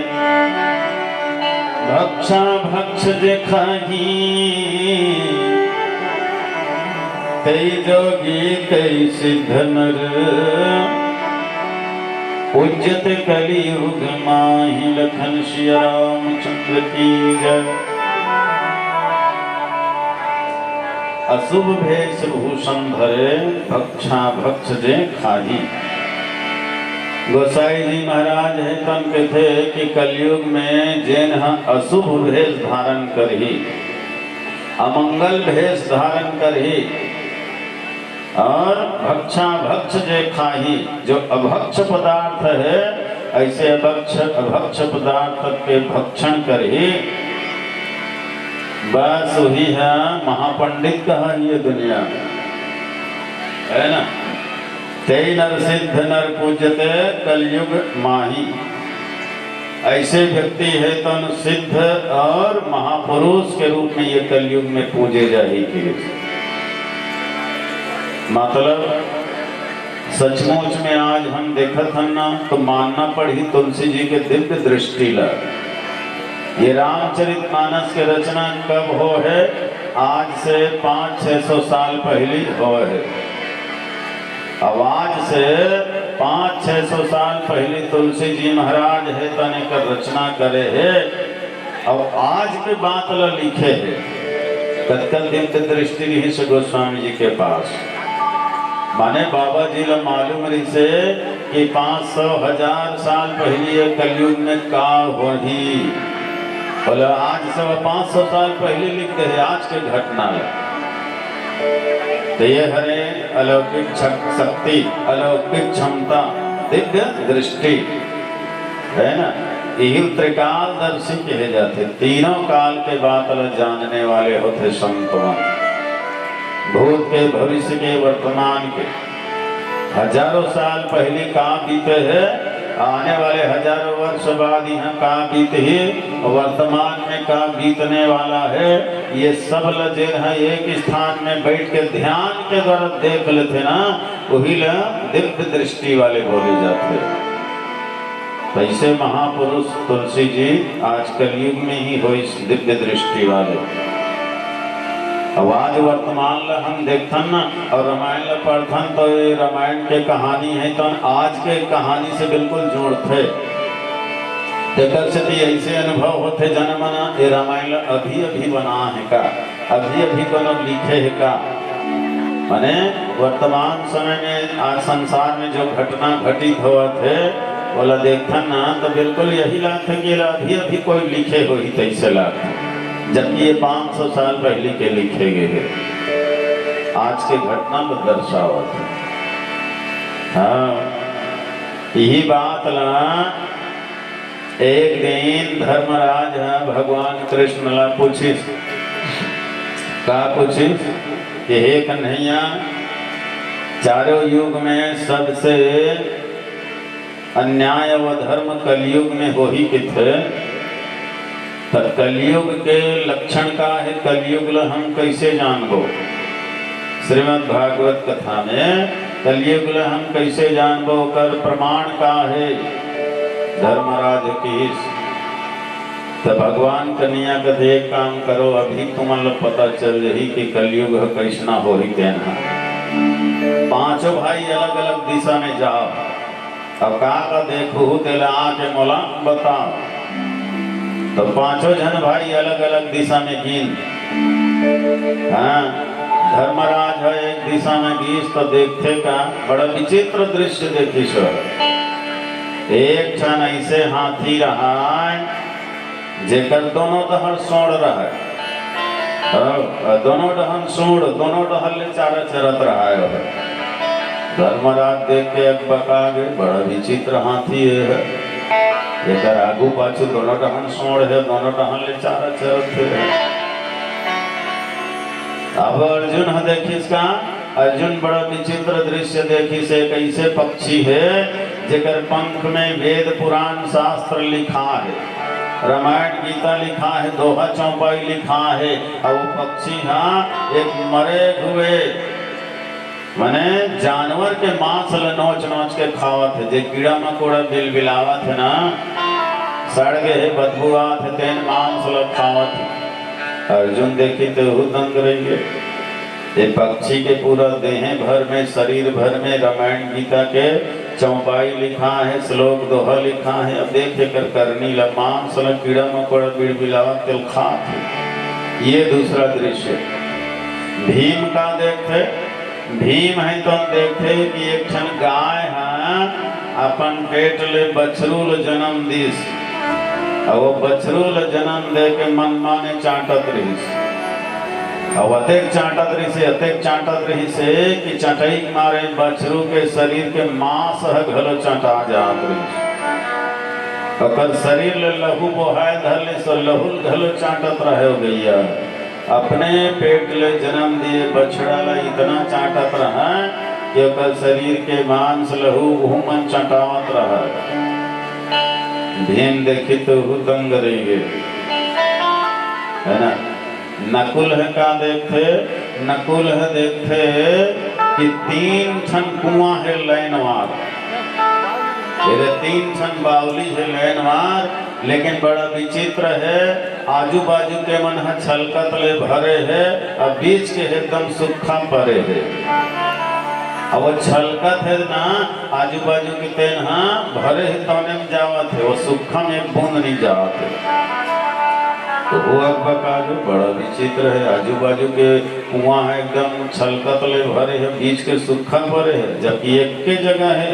भक्षा भक्ष जे खाही, कई जोगी कई सिद्ध नर उज्जत कलियुग माहि। लखन सिया रामचंद्र की जय। अशुभ भेष भूषण धरे भक्षा भक्ष जे खाही। गोसाई जी महाराज है तन के थे कि कलयुग में जैन अशुभ भेष धारण करही, अमंगल भेष धारण करही, और भक्षा भक्ष जे खाही, जो अभक्ष पदार्थ है ऐसे अभक्ष पदार्थ के भक्षण करही। बस वही है महापंडित कहा ये दुनिया है ना। तेई नर सिद्ध नर पूजते कलयुग माही। ऐसे व्यक्ति है तो सिद्ध और महापुरुष के रूप में ये कलयुग में पूजे जाएगी। मतलब सचमुच में आज हम देखत हन ना तो मानना पड़ी तुलसी जी के दिव्य दृष्टि ला। ये रामचरितमानस के रचना कब हो है? आज से 500-600 साल पहले हो है। अब आज से 500-600 साल पहले तुलसी जी महाराज है तने कर रचना करे है। अब आज के बात ला लिखे है कत्कल दिन के दृष्टि रही से गोस्वामी जी के पास। माने बाबा जी ला मालूम रही से कि 500-1000 साल पहले कलयुग में का होही। बोला आज से 500 साल पहले लिखते हैं आज के घटना है। तो ये हरे अलौकिक शक्ति, अलौकिक क्षमता, दिव्य दृष्टि है ना। यही त्रिकालदर्शी कहे जाते, तीनों काल के बात जानने वाले होते संतवान। भूत के, भविष्य के, वर्तमान के। हजारों साल पहले कहाँ बीते हैं, आने वाले हजारों वर्ष बाद यहाँ कहाँ बीते ही, वर्तमान में कहाँ बीतने वाला है। ये सब लजे है एक स्थान में बैठ के ध्यान के द्वारा देख लेते ना, वही ला दिव्य दृष्टि वाले बोले जाते। वैसे महापुरुष तुलसी जी आज कलयुग में ही हो इस दिव्य दृष्टि वाले। अब आज वर्तमान ला हम देखथन ना और रामायण ला पढ़थन तो ये रामायण के कहानी है तो आज के कहानी से बिल्कुल जोड़ते। तेकर से भी ऐसे अनुभव होते जनमना ये रामायण अभी अभी बना है का, अभी अभी कोनो लिखे है का। माने वर्तमान समय में आज संसार में जो घटना घटित हुआ थे बोला देखता ना तो बिल्कुल यही लाग थे कि अभी अभी कोई लिखे हो ही तैसे लाग थे, जबकि ये 500 साल पहले के लिखे गए आज के घटना को दर्शावत है। हाँ यही बात ला एक दिन धर्मराज भगवान कृष्ण ला पूछिस का पूछिस कि हे कन्हैया चारों युग में सबसे अन्याय व धर्म कलयुग में हो ही किथे, तो कलयुग के लक्षण का है, कलयुग ला हम कैसे जानबो। श्रीमद् भागवत कथा में कलयुग ला हम कैसे जानबो कर प्रमाण का है धर्मराज की। तो भगवान कन्या का एक काम करो अभी तुम्हारा पता चल रही कि कलयुग कैसना हो ही कहना। पांचों भाई अलग अलग दिशा में जाओ, अब का देखो तेला आके मोला बताओ। तो पांचों जन भाई अलग अलग दिशा में गिन। हाँ धर्मराज है एक दिशा में गीस तो देखते का बड़ा विचित्र दृश्य देखी सो। एक क्षण ऐसे हाथी रहा जेकर दोनों डहर सोड़ रहा है, दोनों डहन सोड़ दोनों डहर ले चारा चरत रहा है। धर्मराज देख के बका गए बड़ा विचित्र हाथी है, एक आगू पाछू दोनों डहन सोड़ है, दोनों डहन ले चारा चरत है। अब अर्जुन देखिस का अर्जुन बड़ा विचित्र दृश्य देखी से कैसे पक्षी है जेकर पंख में वेद पुराण शास्त्र लिखा है, रामायण गीता लिखा है, दोहा चौपाई लिखा है, और वो पक्षी हाँ एक मरे हुए माने जानवर के मांस ल नोच नोच के खावत है। जे कीड़ा मकोड़ा बिल बिलावत है ना सड़ गए बदबुआत है तेन मांस ल खावत है। अर्जुन देखी तो दंग रहेंगे। ये पक्षी के पूरा देह भर में शरीर भर में रामायण गीता के चौपाई लिखा है, श्लोक दोहा लिखा है। अब देखे कर करनी ला मांस ल कीड़ा मकोड़ा बिड़ बिलावत तेल खात है। ये दूसरा दृश्य भीम का देखते, भीम है तो हम देखते कि एक क्षण गाय है अपन पेट ले बछरू ल जन्म दिस, और वो बछरू ल जन्म दे के मन माने चाटत रही। अब अतेक चाटत रही से अतेक चाटत रही से कि चटाई मारे बछरू के शरीर के मांस है घलो चटा जात रही। अकर शरीर ले लहू बोहाय धरले सो लहू घलो चाटत रहे हो गैया। अपने पेट ले जन्म दिए बछड़ा ला इतना चाटत रहा कि अकर शरीर के मांस लहू मन चटावत रहा। भीम देखी तो दंग रही है ना। नकुल है का देखते, नकुल है देखते कि 3 क्षण कुआं है लैनवार, ये 3 क्षण बावली है लैनवार, लेकिन बड़ा विचित्र है आजू बाजू के मन है छलकत ले भरे है और बीच के एकदम सूखा परे है। अब वो छलकत है ना आजू बाजू के तेन हाँ भरे है तौने में जावत है, वो सूखा में एक बूंद नहीं जावत है। तो वो बका जो बड़ा विचित्र है आजू बाजू के कुआं है एकदम छलकत ले भरे है, बीच के सूखा भरे है, जबकि एक के जगह है।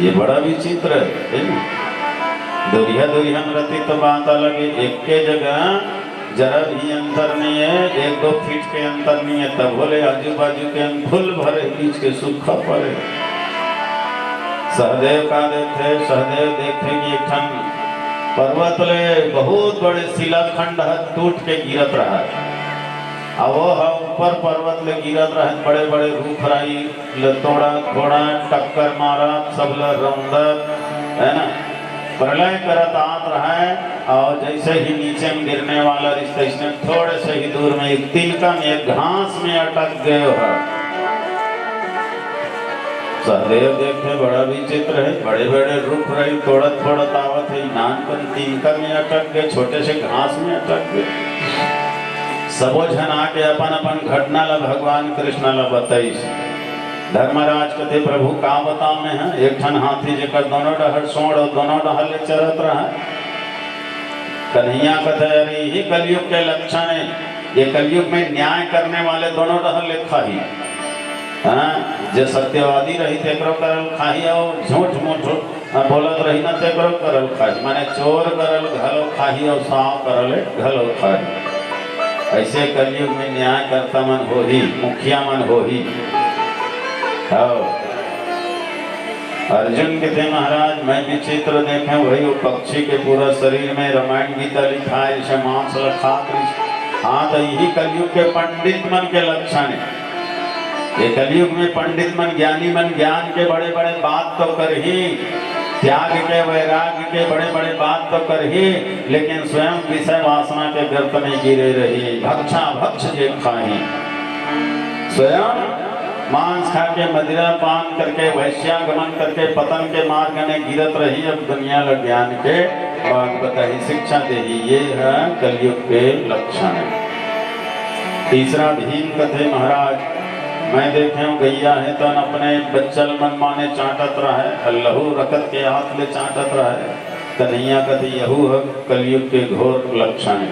ये बड़ा विचित्र है ना। दुरिया दुरिया रहती तो बात अलग है, एक के जगह जरा भी अंतर नहीं है, 1-2 फीट के अंतर नहीं है, तब बोले आजू बाजू के फुल भरे बीच के सूखा पड़े। सहदेव का देखते, सहदेव देखते कि एक खंड पर्वत ले बहुत बड़े शिलाखंड टूट के गिरत रहा है। अब वो ऊपर पर्वत ले गिरत रहे, बड़े बड़े रूख राई तोड़ा थोड़ा टक्कर मारा सब रौंदत है ना, प्रलय करत आत रहा है। और जैसे ही नीचे में गिरने वाला रिश्ते थोड़े से ही दूर में एक तिनका में एक घास में अटक गए है। सहदेव देखे बड़ा विचित्र है, बड़े बड़े रूख रही तोड़त तोड़त आवत है, नानपन तिनका में अटक गए, छोटे से घास में अटक गए। सबो जन आके अपन अपन घटना ला भगवान कृष्ण ला बताई। धर्मराज कहते प्रभु का बता में है एक ठन हाथी जेकर दोनों डहर सोड़ और दोनों डहर ले चलत रहा। कन्हैया कहते अरे यही कलयुग के लक्षण है, ये कलयुग में न्याय करने वाले दोनों डहर ले खाही। जो सत्यवादी रही तेकरो करल खाही और झूठ मूठ बोलत रही ना तेकरो करल खाही, माने चोर करल घलो खाही और साव करल घलो खाही। ऐसे कलयुग में न्याय करता मन हो ही, मुखिया मन हो ही। अर्जुन कहते महाराज मैं विचित्र देखे वही वो पक्षी के पूरा शरीर में रामायण गीता लिखा है, इसे मांस लखा। हाँ तो यही कलयुग के पंडित मन के लक्षण है। ये कलयुग में पंडित मन ज्ञानी मन ज्ञान के बड़े बड़े बात तो कर ही, त्याग के वैराग्य के बड़े बड़े बात तो कर ही, लेकिन स्वयं विषय वासना के गर्त में गिरे रही। भक्षा भक्ष जे खाही, स्वयं मांस खा के मदिरा पान करके वैश्यागमन करके पतन के मार्ग में गिरत रही। अब दुनिया ल ज्ञान के बात बताही, शिक्षा दे, ये है कलयुग के लक्षण। तीसरा भीम कथे महाराज मैं देखे गैया है तो अपने बच्चल मन माने चाटत रहा, लहू रकत के हाथ ले चाटत रहा। कन्हैया कथे यहू है कलयुग के घोर लक्षण।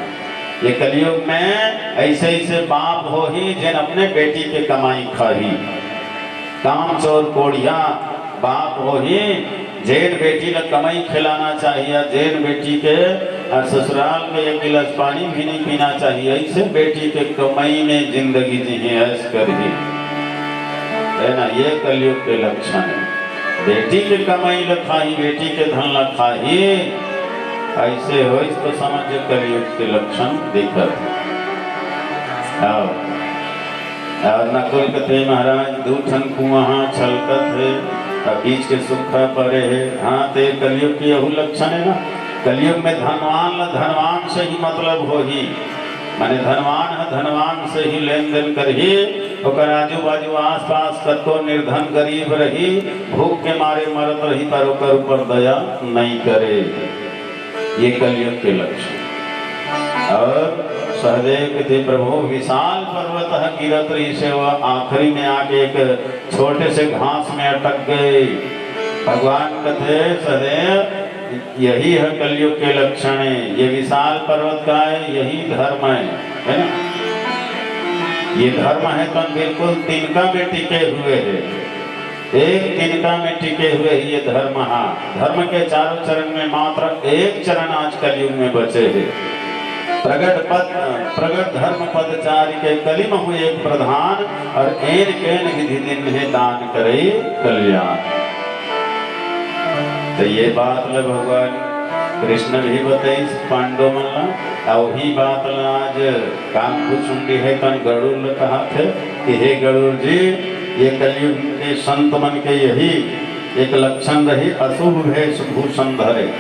ये कलयुग में ऐसे ऐसे बाप हो ही जिन अपने बेटी के कमाई खाही। काम चोर कोड़िया बाप हो ही जेन बेटी ने कमाई खिलाना चाहिए, जेन बेटी के ससुराल में एक गिलास पानी भी नहीं पीना चाहिए, ऐसे बेटी के कमाई में जिंदगी जी ऐश करी है ना। ये कलयुग के लक्षण है। बेटी के कमाई लखाही, बेटी के धन लखाही, ऐसे हो तो समझ कलयुग के लक्षण दिखत। और नकुल कथे महाराज दू ठन कुआं छलकत है, बीच के सुखा परे है। हाँ ते कलयुग के यहू लक्षण है ना। कलयुग में धनवान से ही मतलब हो ही, माने धनवान है धनवान से ही लेन देन कर ही। ओकर आजू बाजू आस पास कतो निर्धन गरीब रही, भूख के मारे मरत रही पर ओकर ऊपर दया नहीं करे। ये कलयुग के लक्षण। और सहदेव के प्रभु विशाल पर्वत गिरत रही से वह आखिरी में आके एक छोटे से घास में अटक गए। भगवान कहते सहदेव यही है कलयुग के लक्षण है। ये विशाल पर्वत का है, यही धर्म है ना। ये धर्म है तो बिल्कुल तिनका में टिके हुए है, एक तिनका में टिके हुए ये धर्म। हाँ धर्म के चारों चरण में मात्र एक चरण आज कलयुग में बचे है। प्रगट धर्म पदचारी के कलिम हुए एक प्रधान, और एन केन विधि दिन है दान करे कल्याण। तो ये बात ल भगवान कृष्ण भी बताई पांडव मन वही बात ला आज काम कुचुंडी है तन गरुड़ कहा थे कि हे गरुड़ जी ये कलयुग के संत मन के यही एक लक्षण रही, अशुभ वेश भूषण धरे,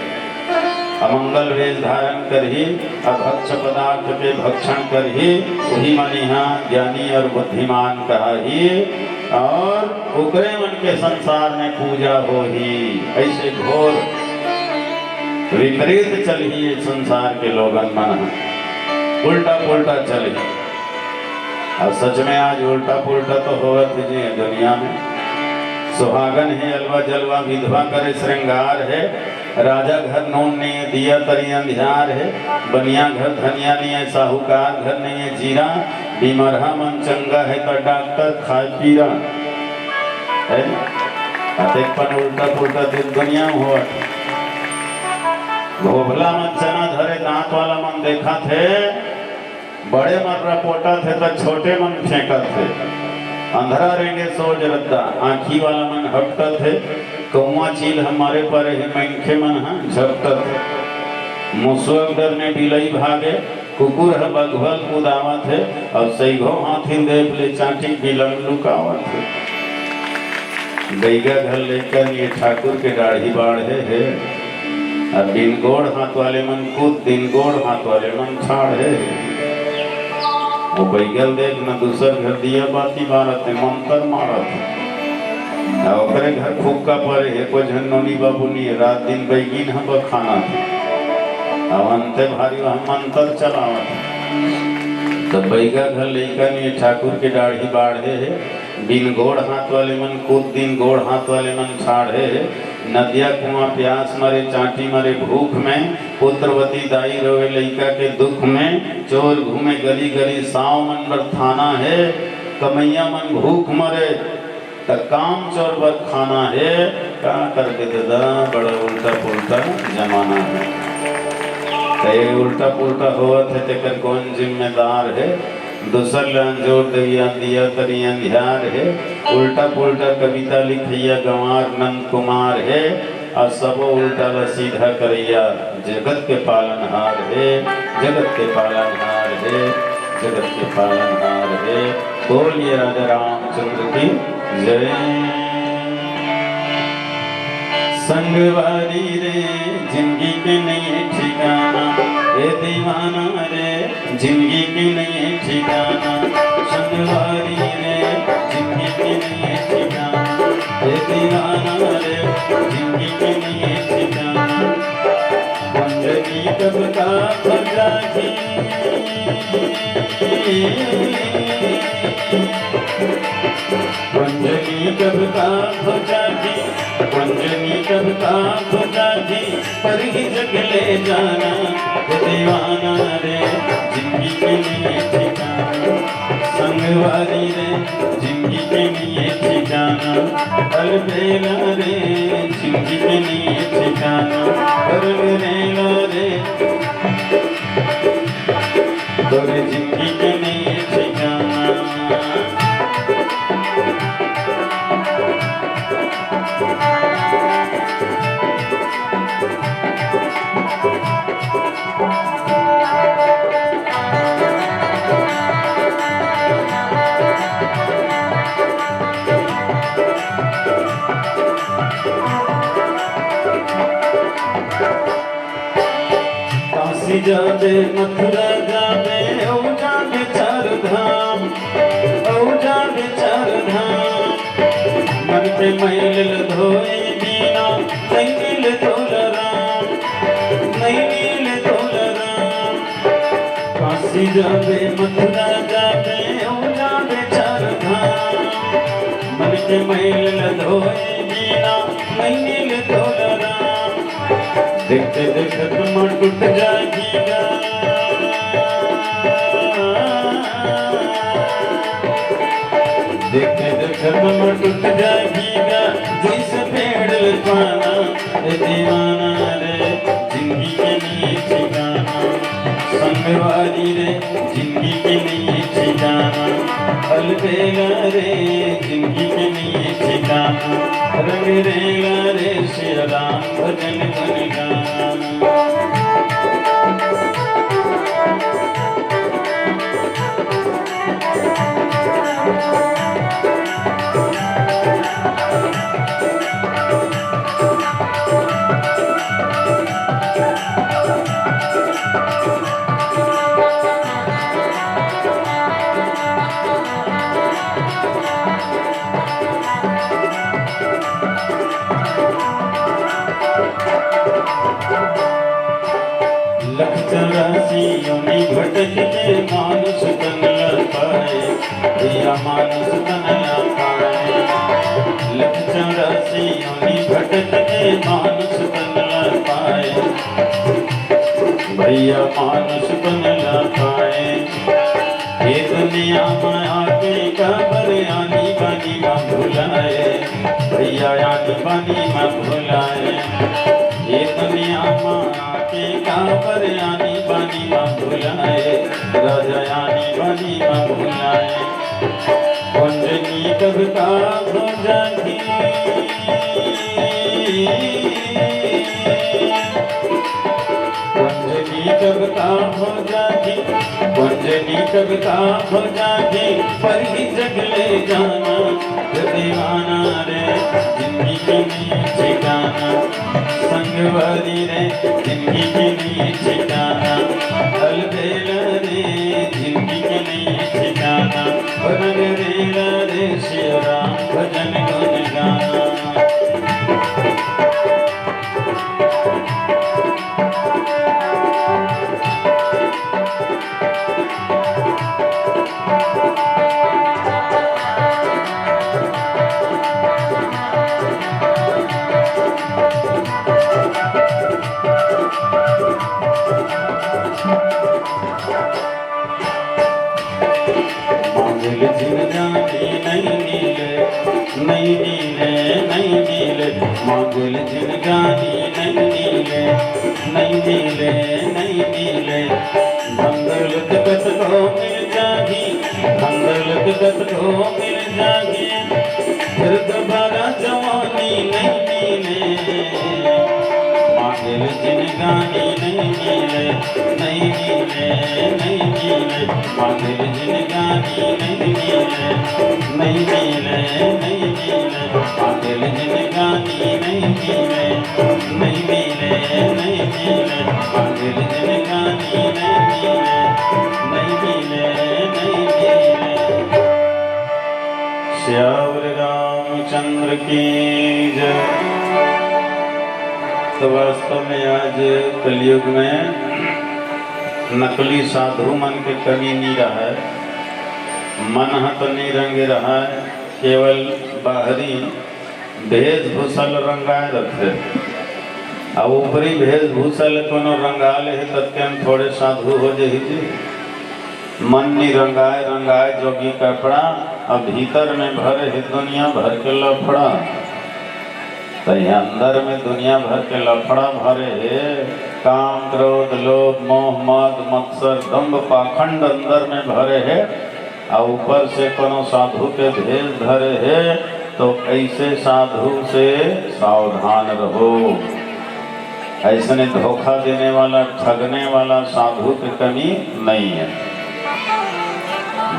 अमंगल वेश धारण कर ही, अभक्ष पदार्थ के भक्षण कर ही, वही मन यहाँ ज्ञानी और बुद्धिमान कहा ही, और उकरे मन के संसार में पूजा हो ही। ऐसे घोर विपरीत चल ही संसार के लोगन मन, उल्टा पुल्टा चल ही। और सच में आज उल्टा पुल्टा तो होवत जी दुनिया में। सुहागन है अलवा जलवा, विधवा करे श्रृंगार है, राजा घर नून नहीं है दिया तरी अंधियार है, बनिया घर धनिया नहीं है, साहूकार घर नहीं है जीरा, बीमारा मन चंगा है तो डॉक्टर खाए पीरा है। अतेकपन उल्टा पुल्टा दुनिया में हुआ। घोभला मन चना धरे दांत वाला मन देखा थे, बड़े मन रपोटा थे तो छोटे मन फेंका थे, अंधरा रहेंगे सोच रद्दा, आँखी वाला मन हटता थे, कौआ चील हमारे पर है मैंखे मन झपटा थे, मुसुक डर में बिलई भागे, कुकुर है बघवल कुदावा थे, और सैघो हाथी देख ले चाटी बिलन लुकावा थे। गैगा घर लेकर ये ठाकुर के दाढ़ी बाढ़े है, अब दिन गोड़ हाथ वाले मन कूद, दिन गोड़ हाथ वाले मन छाड़ है। वो बैगल देख न दूसर घर दिया बाती मारत है, मंतर मारत है। ओकरे घर फूका पड़े है, कोई झन्नोनी बाबू नहीं, रात दिन बैगिन हम खाना थे, अब अंते भारी हम मंतर चलावत। तो बैगा घर लेकर नहीं ठाकुर के दाढ़ी बाढ़े है, बिन गोड़ हाथ वाले मन कूद दिन गोड़ हाथ वाले मन छाड़े नदिया कुआं प्यास मरे चाटी मरे भूख में पुत्रवती दाई रोवे लइका के दुख में चोर घूमे गली गली साव मन बर थाना है कमैया मन भूख मरे त काम चोर बर खाना है का करके दादा बड़ा उल्टा पुल्टा जमाना है तो ये उल्टा पुल्टा होवत है तेकर कौन जिम्मेदार है दूसर जोर दिया दिया तरी अंधियार है उल्टा पुल्टा कविता लिखैया गंवार नंद कुमार है और सबो उल्टा ला सीधा करैया जगत के पालनहार है जगत के पालनहार है जगत के पालनहार है। बोलिए राजा रामचंद्र की जय। संगवारी रे जिंदगी के नहीं ठिकाना ए दीवाना रे जिंदगी के नहीं ठिकाना संगवारी रे जिंदगी के नहीं ठिकाना ए दीवाना रे जिंदगी के नहीं ठिकाना बंदगी कब का फजागी पंजनी कब का हो जागी पंजनी कब का हो जागी पर ही जग ले जाना दीवाना रे जिंदगी के लिए ठिकाना संगवारी रे जिंदगी के लिए ठिकाना अलबेला रे जिंदगी के लिए ठिकाना अलबेला रे तोरे जिंदगी के लिए ठिकाना। काशी जाबे मथुरा जाबे औ जाबे चार धाम औ जाबे चार धाम मन पे मैल धोए दीना नहीं मिल तोल राम नहीं मिल तोल राम। काशी जाबे मथुरा जाबे औ जाबे चार धाम मन पे मैल धोए दीना नहीं मिल तोल राम। देखते देखत मन टूट जाएगा देखते देखत मन टूट जाएगा जैसे पेड़ लटवाना दीवाना रे जिंदगी के लिए ठिकाना संगवारी रे जिंदगी के लिए ठिकाना अलबेला रे जिंदगी के लिए ठिकाना रंग रेला रे श्री राम भजन गुन गाना। लख 84 योनि भटक के मानुष तन ल पाए प्रिया मानुष तन ल पाए लख 84 योनि भटक के मानुष तन ल पाए भैया मानुष तन ल पाए ये दुनिया में आके कबर आनी बानी में भुलाए भैया आनी बानी में भुलाए ये दुनिया में आके काबर आनी बानी में भुलाए राजा आनी बानी में भुलाए कुंजनी कब का हो जाती कुंजनी कब का हो जाती कुंजनी कब का हो जाती पर ही जग ले जाना दीवाना रे जिंदगी के लिए ठिकाना संगवारी रे जिंदगी के लिए ठिकाना अलबेला रे जिंदगी के लिए ठिकाना रंग रेला रे श्री राम भजन गुन गाना। मांगल जिनगानी नहीं मिले, नहीं मिले, नहीं मिले। धंधल गत को मिल जागी, धंधल गत को मिल जागी, फिर दोबारा जवानी नहीं मिले। मांगल जिनगानी नहीं मिले, नहीं मिले, नहीं मिले। मांगल जिनगानी नहीं मिले, नहीं मिले, नहीं मिले। मांगल जिनगानी नहीं मिले, नहीं मिले, नहीं मिले। मांगल जिनगानी नहीं मिले, नहीं मिले, नहीं मिले। श्यावर रामचंद्र की जय। तो वास्तव में आज कलयुग में नकली साधु मन के कमी नहीं रहा है, मन तो नहीं रंगे रहा है, केवल बाहरी वेशभूषल रंगाए रखे और ऊपरी वेशभूषल कोनो रंगाले है तत्म थोड़े साधु हो जाए। मन नहीं रंगाए रंगाए जोगी कपड़ा अब भीतर में भरे है दुनिया भर के लफड़ा। तो अंदर में दुनिया भर के लफड़ा भरे है, काम क्रोध लोभ मोह मद मत्सर दंभ पाखंड अंदर में भरे है और ऊपर से कोनो साधु के भेष धरे है। तो ऐसे साधु से सावधान रहो। ऐसे धोखा देने वाला ठगने वाला साधु की कमी नहीं है।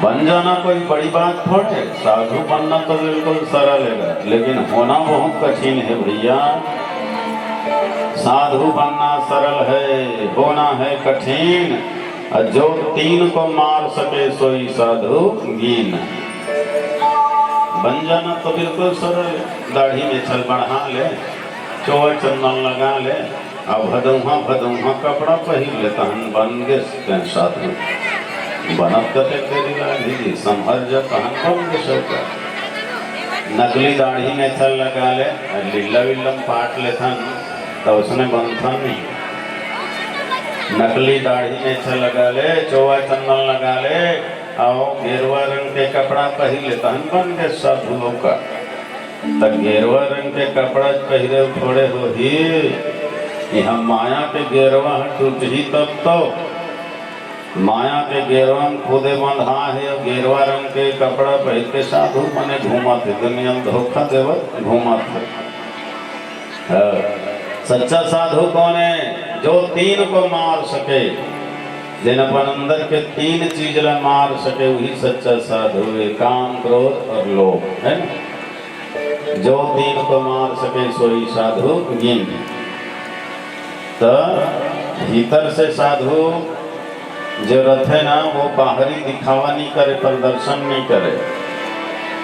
बन जाना कोई बड़ी बात थोड़े, साधु बनना तो बिल्कुल सरल है, लेकिन होना बहुत कठिन है भैया। साधु बनना सरल है, होना है कठिन। जो तीन को मार सके सोई साधु गीन। बन जाना तो बिल्कुल सरल है। दाढ़ी में छल बढ़ा ले, चोर चंदन लगा ले और भदौहा कपड़ा पहन लेता हन बन गए साधु। बनत कते तेरी लागी संभर जब बन गए। नकली दाढ़ी में छल लगा ले, लीला विल्लम पाट लेथन तो उसने बनता नहीं। नकली दाढ़ी में छल लगा ले, चोवा चंदन लगा ले और गेरुआ रंग के कपड़ा पहन लेता हन बन गए साधुओं का। तब गेरुआ रंग के कपड़ा पहरे थोड़े हो ही हम माया के गेरुआ टूट ही तब तो माया के गेरुआ खुदे बंधा है। गेरुआ रंग के कपड़ा पहन के साधु मने घूमा थे दुनिया में धोखा देव घूमा थे। सच्चा साधु कौन है? जो तीन को मार सके, जिन अपन अंदर के तीन चीज ला मार सके वही सच्चा साधु है। काम क्रोध और लोभ है ना। जो तीन को मार सके सोई साधु गिन। तो भीतर से साधु जो रथे ना वो बाहरी दिखावा नहीं करे, प्रदर्शन नहीं करे।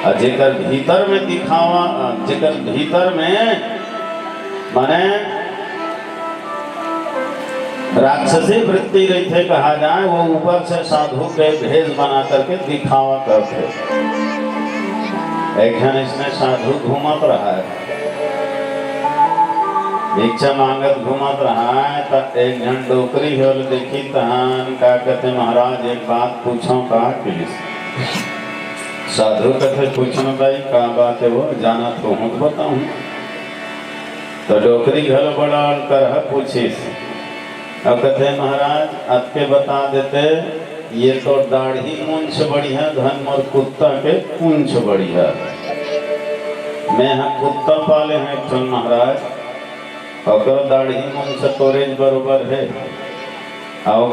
और जेकर भीतर में दिखावा, जेकर भीतर में माने राक्षसी वृत्ति रही थे कहा जाए, वो ऊपर से साधु के भेष बना करके दिखावा करते। एक जन इसने साधु घूमत रहा है, भिक्षा मांगत घूमत रहा है। तब एक जन डोकरी होल देखी तहन का कहते महाराज एक बात पूछो का पुलिस। साधु कहते पूछना भाई का बात है? वो जाना तो हूँ तो बताऊँ। तो डोकरी घर बड़ा कर पूछी। अब कहते महाराज आपके बता देते, ये तो दाढ़ी मूंछ बढ़िया धन और कुत्ता के पूंछ बढ़िया। मैं यहाँ कुत्ता पाले हैं तो महाराज, और दाढ़ी मूंछ तोरेज बरोबर है और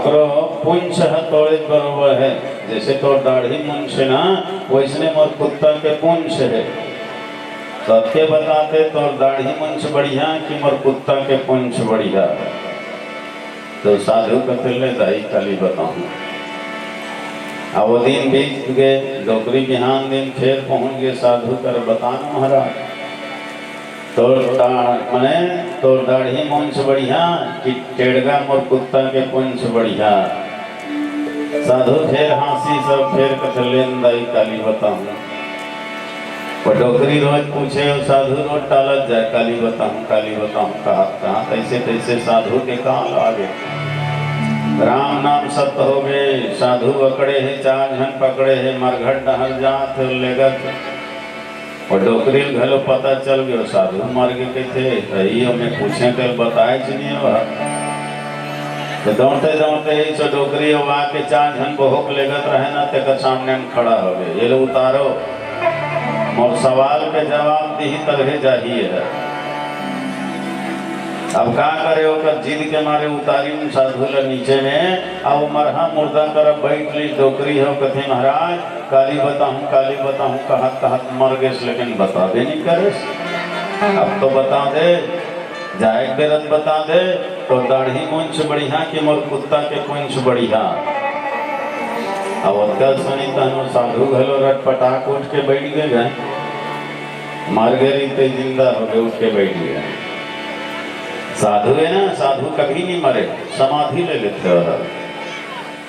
पूंछ है तोरेज बरोबर है। जैसे तो दाढ़ी मूंछ ना वैसने मोर कुत्ता के पूंछ है। सबके बताते तो दाढ़ी मूंछ बढ़िया कि मोर कुत्ता के पूंछ बढ़िया। तो साधु कहते ले दाई खाली बताऊं। अब वो दिन बीत गए, डोकरी बिहान दिन फिर पहुंच गए साधु कर बताना महाराज तो दाढ़ी मूंछ बढ़िया कि टेढ़गा मोर कुत्ता के पूंछ बढ़िया। साधु फिर हंसी सब फिर कथलेन दाई काली बताऊं। डोकरी रोज पूछे और साधु रोज टालत जाए काली बताऊं कहा कैसे कैसे साधु के काल आ गए। राम नाम सत्य हो गए, साधु अकड़े है, चार जन पकड़े है, मरघट डहल जात लेगत और डोकरी घलो पता चल गयो साधु मर गए कहते ये हमें पूछे तो बताए नहीं हुआ तो दौड़ते दौड़ते ही सो डोकरी हुआ के 4 जन बहुक लेगत रहे ना तेकर सामने में खड़ा हो गए ये लो उतारो और सवाल के जवाब दी तभी जाहिए है। अब का करे ओकर जिद के मारे उतारी उन साधु ला नीचे में अब मरहा मुर्दा कर बैठ ली डोकरी हो कथे महाराज काली बताऊं कहत कहत मर गए लेकिन बता दे नहीं करे अब तो बता दे जाए बेरत बता दे तो दाढ़ी मुंछ बढ़िया कि मोर कुत्ता के पुंछ बढ़िया। अब अक्कल सुनी तनु साधु घलो रट पटाक उठ के बैठ गए मर गए ते जिंदा हो गए उठ के बैठ गए। साधु है ना साधु कभी नहीं मरे समाधि ले लेते और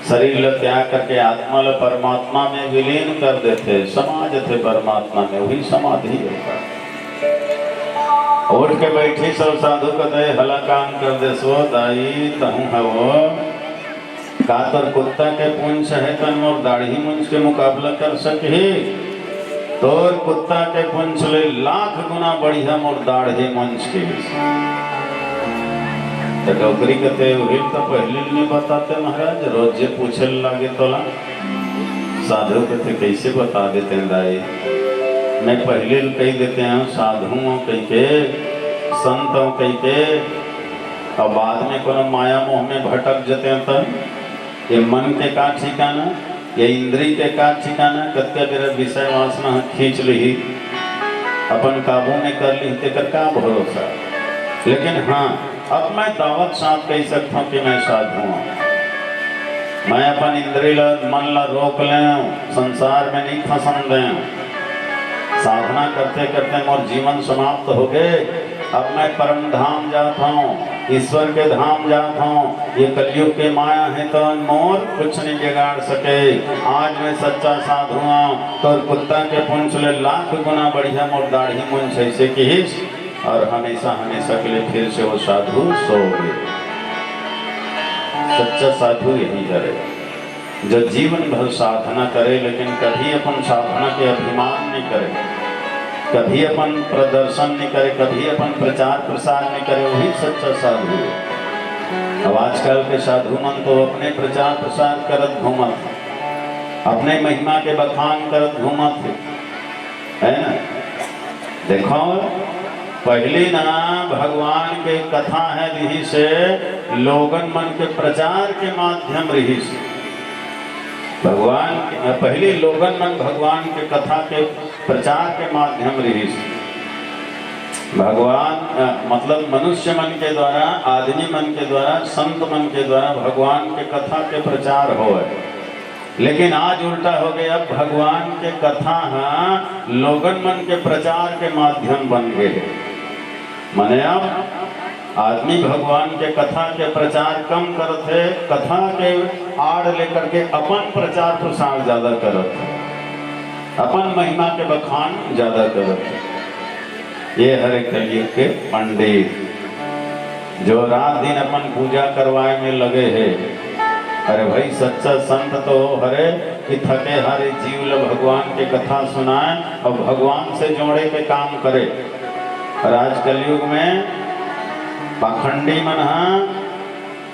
शरीर ल त्याग करके आत्मा ल परमात्मा में विलीन कर देते समाज थे परमात्मा में वही समाधि होता। उठ के बैठी सब साधु कहते हला काम कर दे सो दाई तहु है वो का तोर कुत्ता के पुंछ है तन मोर दाढ़ी मुंछ के मुकाबला कर सके तोर कुत्ता के पुंछ ले लाख गुना बढ़िया मोर दाढ़ी मुंछ के तो डोकरी कहते वही तो पहले नहीं बताते महाराज रोज पूछे लगे तोला साधु कहते कैसे बता देते दाई मैं पहले कह देते हैं साधुओं कह के संतों कह के और बाद में कोनो माया मोह में भटक जाते हैं तब ये मन के का ठिकाना ये इंद्री के का ठिकाना कत्या मेरा विषय वासना खींच ली अपन काबू में कर ली तेकर का भरोसा। लेकिन हाँ अब मैं दावत साथ कह सकता हूँ कि मैं साधु हूँ मैं अपन इंद्री मन ला रोक ले संसार में नहीं फंसन दे साधना करते करते मोर जीवन समाप्त हो गए अब मैं परम धाम जाता हूँ ईश्वर के धाम जाता हूँ ये कलयुग के माया है तो मोर कुछ नहीं बिगाड़ सके आज मैं सच्चा साधु हूँ तो कुत्ता के पुंछ ले लाख गुना बढ़िया मोर दाढ़ी मुंछ ऐसे की और हमेशा हमेशा के लिए फिर से वो साधु सो गए। सच्चा साधु यही करे जो जीवन भर साधना करे लेकिन कभी अपन साधना के अभिमान नहीं करे कभी अपन प्रदर्शन नहीं करे कभी अपन प्रचार प्रसार नहीं करे वही सच्चा साधु है। अब आजकल के साधु मन तो अपने प्रचार प्रसार करत घूमत अपने महिमा के बखान करत घूमत है ना। देखो पहली ना भगवान के कथा है रही से लोगन मन के प्रचार के माध्यम रही से भगवान पहले लोगन मन भगवान के कथा के प्रचार के माध्यम रही भगवान मतलब मनुष्य मन के द्वारा आदमी मन के द्वारा संत मन के द्वारा भगवान के कथा के प्रचार हो लेकिन आज उल्टा हो गया अब भगवान के कथा लोगन मन के प्रचार के माध्यम बन गए माने अब आदमी भगवान के कथा के प्रचार कम करते कथा के आड़ लेकर के अपन प्रचार प्रसार ज्यादा करते अपन महिमा के बखान ज्यादा करते। ये हरे कलयुग के पंडित जो रात दिन अपन पूजा करवाए में लगे हैं अरे भाई सच्चा संत तो हरे कि थके हारे जीव ल भगवान के कथा सुनाए और भगवान से जोड़े के काम करे। और आज कलयुग में पाखंडी मन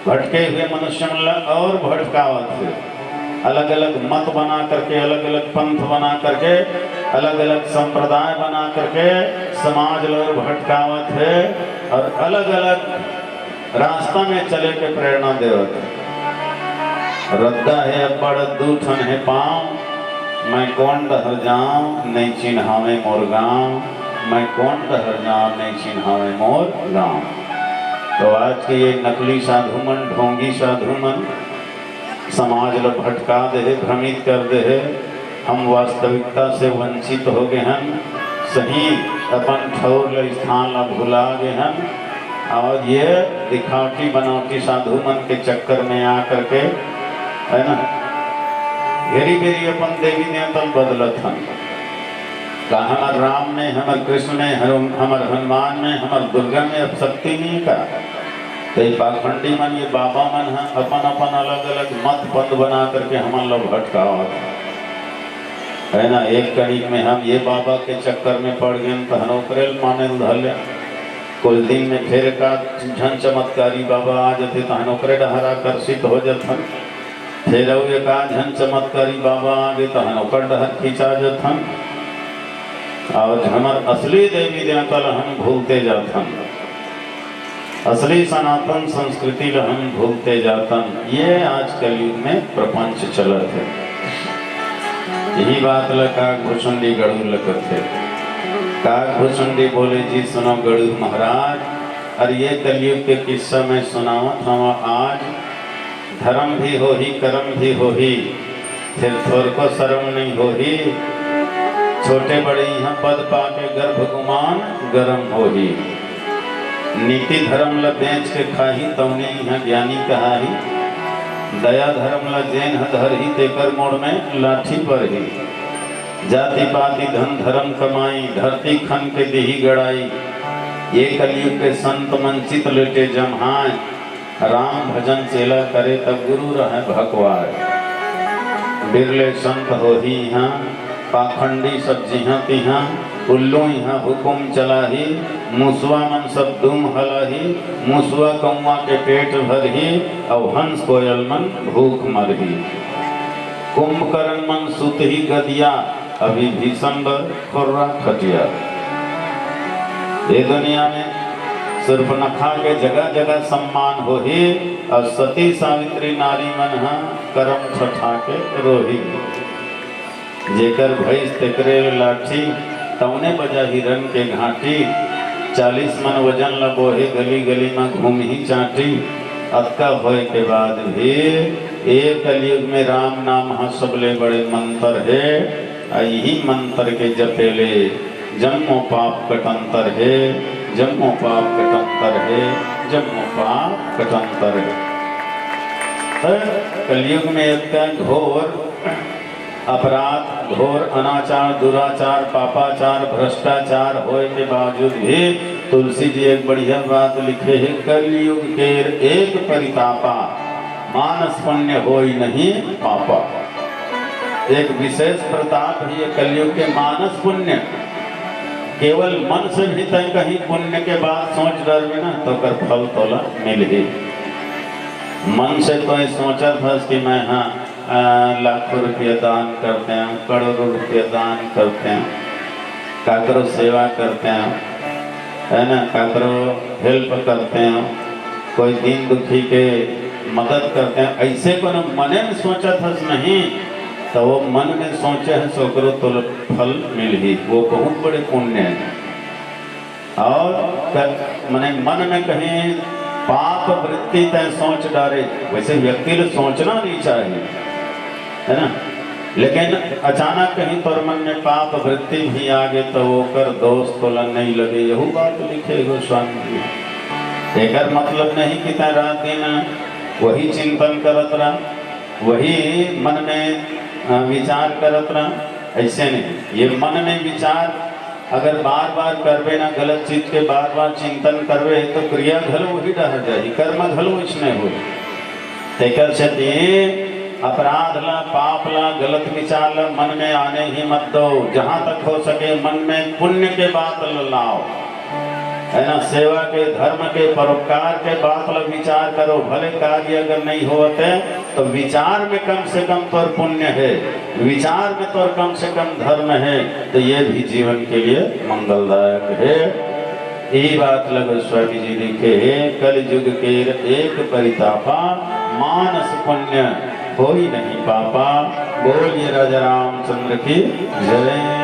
भटके हुए मनुष्य और भटकावत है अलग अलग मत बना करके अलग अलग पंथ बना करके अलग अलग संप्रदाय बना करके समाज लोग भटकावत है और अलग अलग रास्ता में चले के प्रेरणा देवत है। रद्दा है बड़ दूठन है पाँव मैं कौन डहर जाऊं नहीं चिन्हावे मोर गाँव मैं कौन डहर जाऊं नहीं चिन्हावे मोर गाँव। तो आज के ये नकली साधु मन ढोंगी साधु मन समाज लोग भटका दे भ्रमित कर दे हम वास्तविकता से वंचित हो गए हैं सही अपन ठौर स्थान ला भुला गए हैं और ये दिखावटी बनावटी साधु मन के चक्कर में आ करके है ना घेरी घेरी अपन देवी देवता बदलत हैं का हमार राम में हमार कृष्ण में हमार हनुमान में हमार दुर्गा में अब शक्ति नहीं का तो पाखंडी मन ये बाबा मन है अपन अपन अलग अलग मत पद बना करके हम लोग भटकावा है ना। एक कड़ी में हम ये बाबा के चक्कर में पड़ गए तो हनोकरेल माने धल कुछ दिन में फिर का झन चमत्कारी बाबा आ जाते तो हनोकरे डहर आकर्षित हो जाथन। फिर एक झन चमत्कारी बाबा आ गए तो हनोकर डहर खींचा जाथन और हमार असली देवी देवता हम भूलते जाथन, असली सनातन संस्कृति हम भूलते जातन। ये आज कलयुग में प्रपंच चलत है। यही बात लगा घुसुंडी गड़ू लगत है। काग भुसुंडी बोले जी सुनो गड़ू महाराज, और ये कलयुग के किस्सा में सुनावत हम आज। धर्म भी हो ही कर्म भी हो ही, फिर थोर को शर्म नहीं हो ही। छोटे बड़े यहाँ पद पाके गर्भ गुमान गरम हो ही। नीति धर्म ल बेच के खाही तवने यहाँ ज्ञानी कहाही। दया धर्म ल जैन धरही तेकर मोड़ में लाठी पर ही। जाति पाति धन धर्म कमाई, धरती खन के देही गड़ाई। ये कलयुग के संत मंचित लेटे जम्हाय, राम भजन चेला करे तब गुरु रहे भगवान। बिरले संत हो ही यहाँ, पाखंडी सब जिहाँ तिहाँ। उल्लू यहाँ हुकुम चलाही, मुसवा मन सब दुम हलाही। मुसवा कौवा के पेट भरही, और हंस कोयल मन भूख मरही। कुंभकर्ण मन सुत ही गदिया, अभी भीषण खुर्रा खटिया। ये दुनिया में सूर्पनखा के जगह जगह सम्मान हो ही, और सती सावित्री नारी मन करम छठा के रोही। जेकर भैंस तेकरे लाठी, तौने बजा हिरन के घाटी। 40 मन वजन लगोहे, गली गली में घूम ही चाटी। अतका होए के बाद भी एक कलयुग में राम नाम सबले बड़े मंत्र है। यही मंत्र के जपेले जन्मों पाप कटंतर है, जन्मों पाप कटंतर है, जन्मों पाप कटंतर है। कलयुग में एक घोर अपराध, घोर अनाचार, दुराचार, पापाचार, भ्रष्टाचार होए के बावजूद भी तुलसी जी एक बढ़िया बात लिखे है। कलयुग के एक परितापा, मानस पुण्य होई नहीं पापा। एक विशेष प्रताप है ये कलयुग के मानस पुण्य। केवल मन से भी तय कहीं पुण्य के बाद सोच डर में ना तो कर फल तोला मिल ही। मन से तो सोचा था कि मैं लाखों रुपये दान करते हैं, करोड़ों रुपये दान करते हैं, काकरो सेवा करते हैं, है ना, काकरो हेल्प करते हैं, कोई दीन दुखी के मदद करते हैं। ऐसे को मने में सोचा था नहीं, तो वो मन में सोचे है सो करो तो फल मिल ही। वो बहुत बड़े पुण्य है। और मने मन में कहीं पाप वृत्ति तय सोच डाले, वैसे व्यक्ति को सोचना नहीं चाहिए, है ना। लेकिन अचानक कहीं तोर मन में पाप वृत्ति भी आ गए तो वो कर दोस्त तो नहीं लगे। यही बात लिखे गोस्वामी जी। एक मतलब नहीं कि तय रात दिन वही चिंतन करत रहा, वही मन में विचार करत रहा। ऐसे नहीं, ये मन में विचार अगर बार बार करवे ना, गलत चीज के बार बार चिंतन करवे तो क्रिया घलो वही रह जाए, कर्म घलो इसमें हो। तेकर से अपराध ला, पाप ला, गलत विचार ला मन में आने ही मत दो। जहां तक हो सके मन में पुण्य के बात लाओ, है ना। सेवा के, धर्म के, परोपकार के बात ला विचार करो। भले कार्य अगर नहीं होते तो विचार में कम से कम तोर पुण्य है, विचार में तोर कम से कम धर्म है, तो ये भी जीवन के लिए मंगलदायक है। यही बात लग स्वामी जी लिखे है। कल युग के एक परितापा, मानस पुण्य हो ही नहीं पापा। बोलिए राजा रामचंद्र की जय।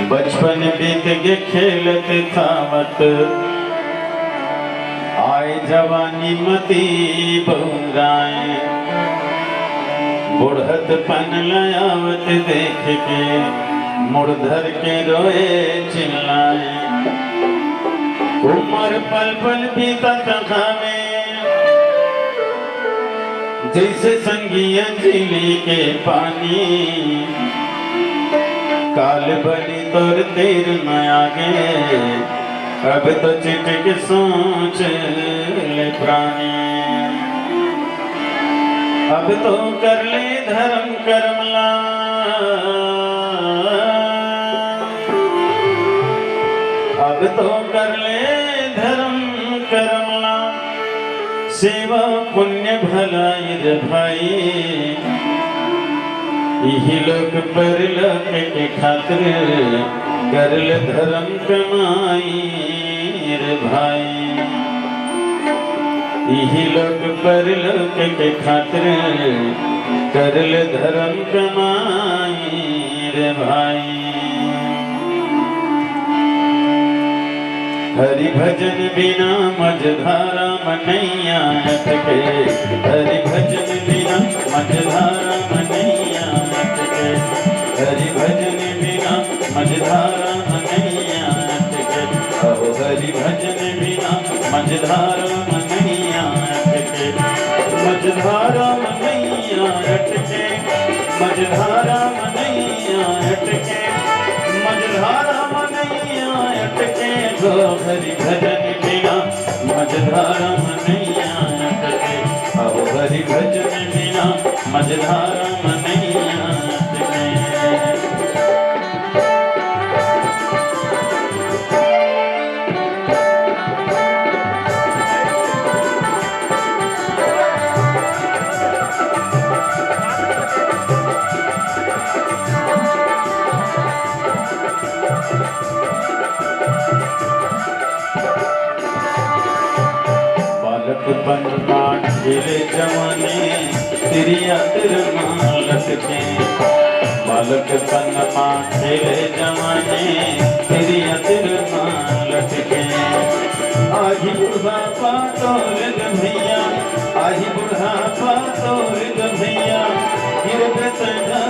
बचपन बीत के खेलते थावत, आए जवानी मती बहुराए। बुढ़त पन लयावत देख के, मुड़ धर के रोए चिल्लाए। उम्र पल पल बीतत हमें, जैसे संगिया झीली के पानी। काल बनी तोर देर न आगे, अब तो चिटक सोच ले प्राणी। अब तो कर ले धर्म कर्मला, अब तो कर ले धर्म कर्मला, सेवा पुण्य भलाई रे भाई, यही लोक परलोक के खातिर कर ले धर्म कमाई रे भाई, यही लोक परलोक के खातिर कर ले धर्म कमाई रे भाई। हरि भजन बिना मझधारा मनैया अटके, हरि भजन बिना मझधारा मनैया अटके, हरि भजन बिना मझधारा मनैया अटके, अहो हरि भजन बिना मझधारा मनैया अटके, मझधारा मनैया अटके, मझधारा मनैया अटके, मझधारा मनैया अटके, गो हरि भजन बिना मझधारा मनैया अटके, अहो हरि भजन बिना मझधारा मनैया अटके। बनना खेले जवानी तिरिया तिरमा लटके, बालक बनना खेले जवानी तिरिया तिरमा लटके, आही बुढ़ापा तोर भैया, आही बुढ़ापा तोर भैया, गिरगत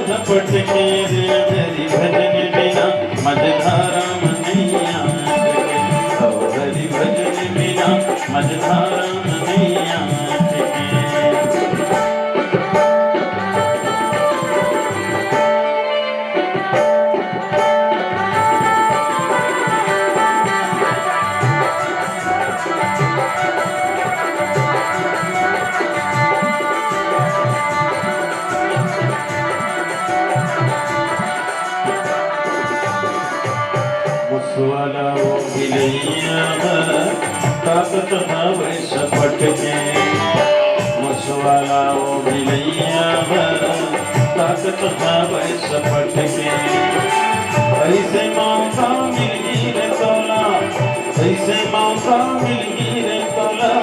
झपट के रे हरि भजन बिना मझधारा मनैया अटके, ओ हरि भजन बिना मझधारा मनैया अटके। मुसवाला वो बिलैया ताकत भावे सपट के, मुसवाला वो बिलैया ताकत भावे सपट के, ऐसे मौका मिल गिर तोला, ऐसे मौका मिल गिर तोला,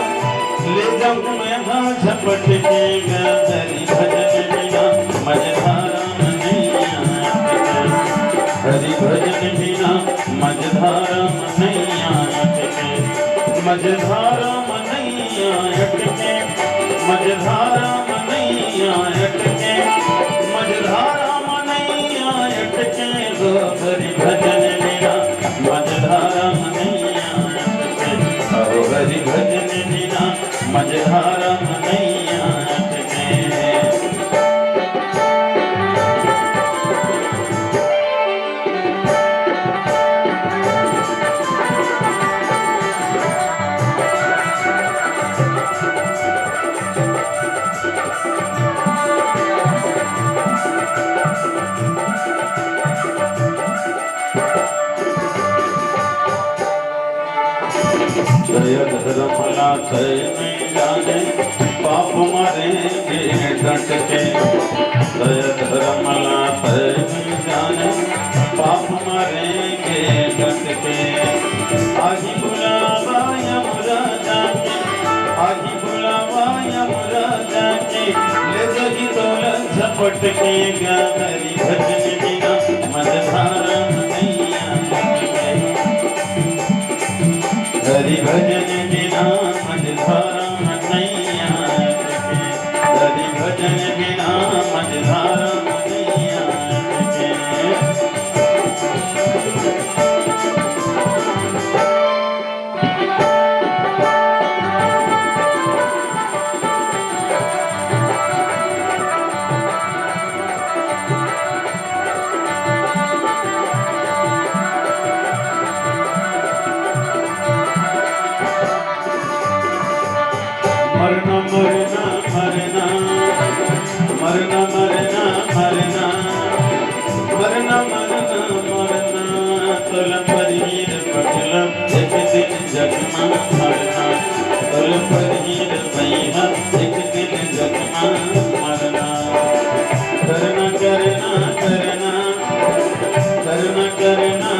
ले जाऊं मैं हाँ झपट के, हरि भजन बिना मझधारा मनैया अटके, हरि भजन बिना मझधारा मनैया अटके, मझधारा मनैया अटके, मझधारा मनैया अटके, मझधारा मनैया अटके, गो हरि भजन बिना मझधारा मनैया अटके, अहो हरि भजन बिना मझधारा मनैया अटके। दया धर्मला तय में जाने पाप मारेंगे डट के, दया धर्मला तय में जाने पाप मारेंगे डट के, आही बुलावा यमराजा के, आही बुलावा यमराजा के, ले जही तोला झपट के, हरि भजन बिना मझधारा मनैया अटके, हरि भजन बिना मझधारा मनैया अटके, हरि भजन बिना मझधारा मनैया अटके। मरना मरना मरना मरना मरना मरना तुल पर हीर पटला एक दिन जगमा मरना तुल पर हीर भैया एक दिन जगमा मरना करना करना करना करना करना करना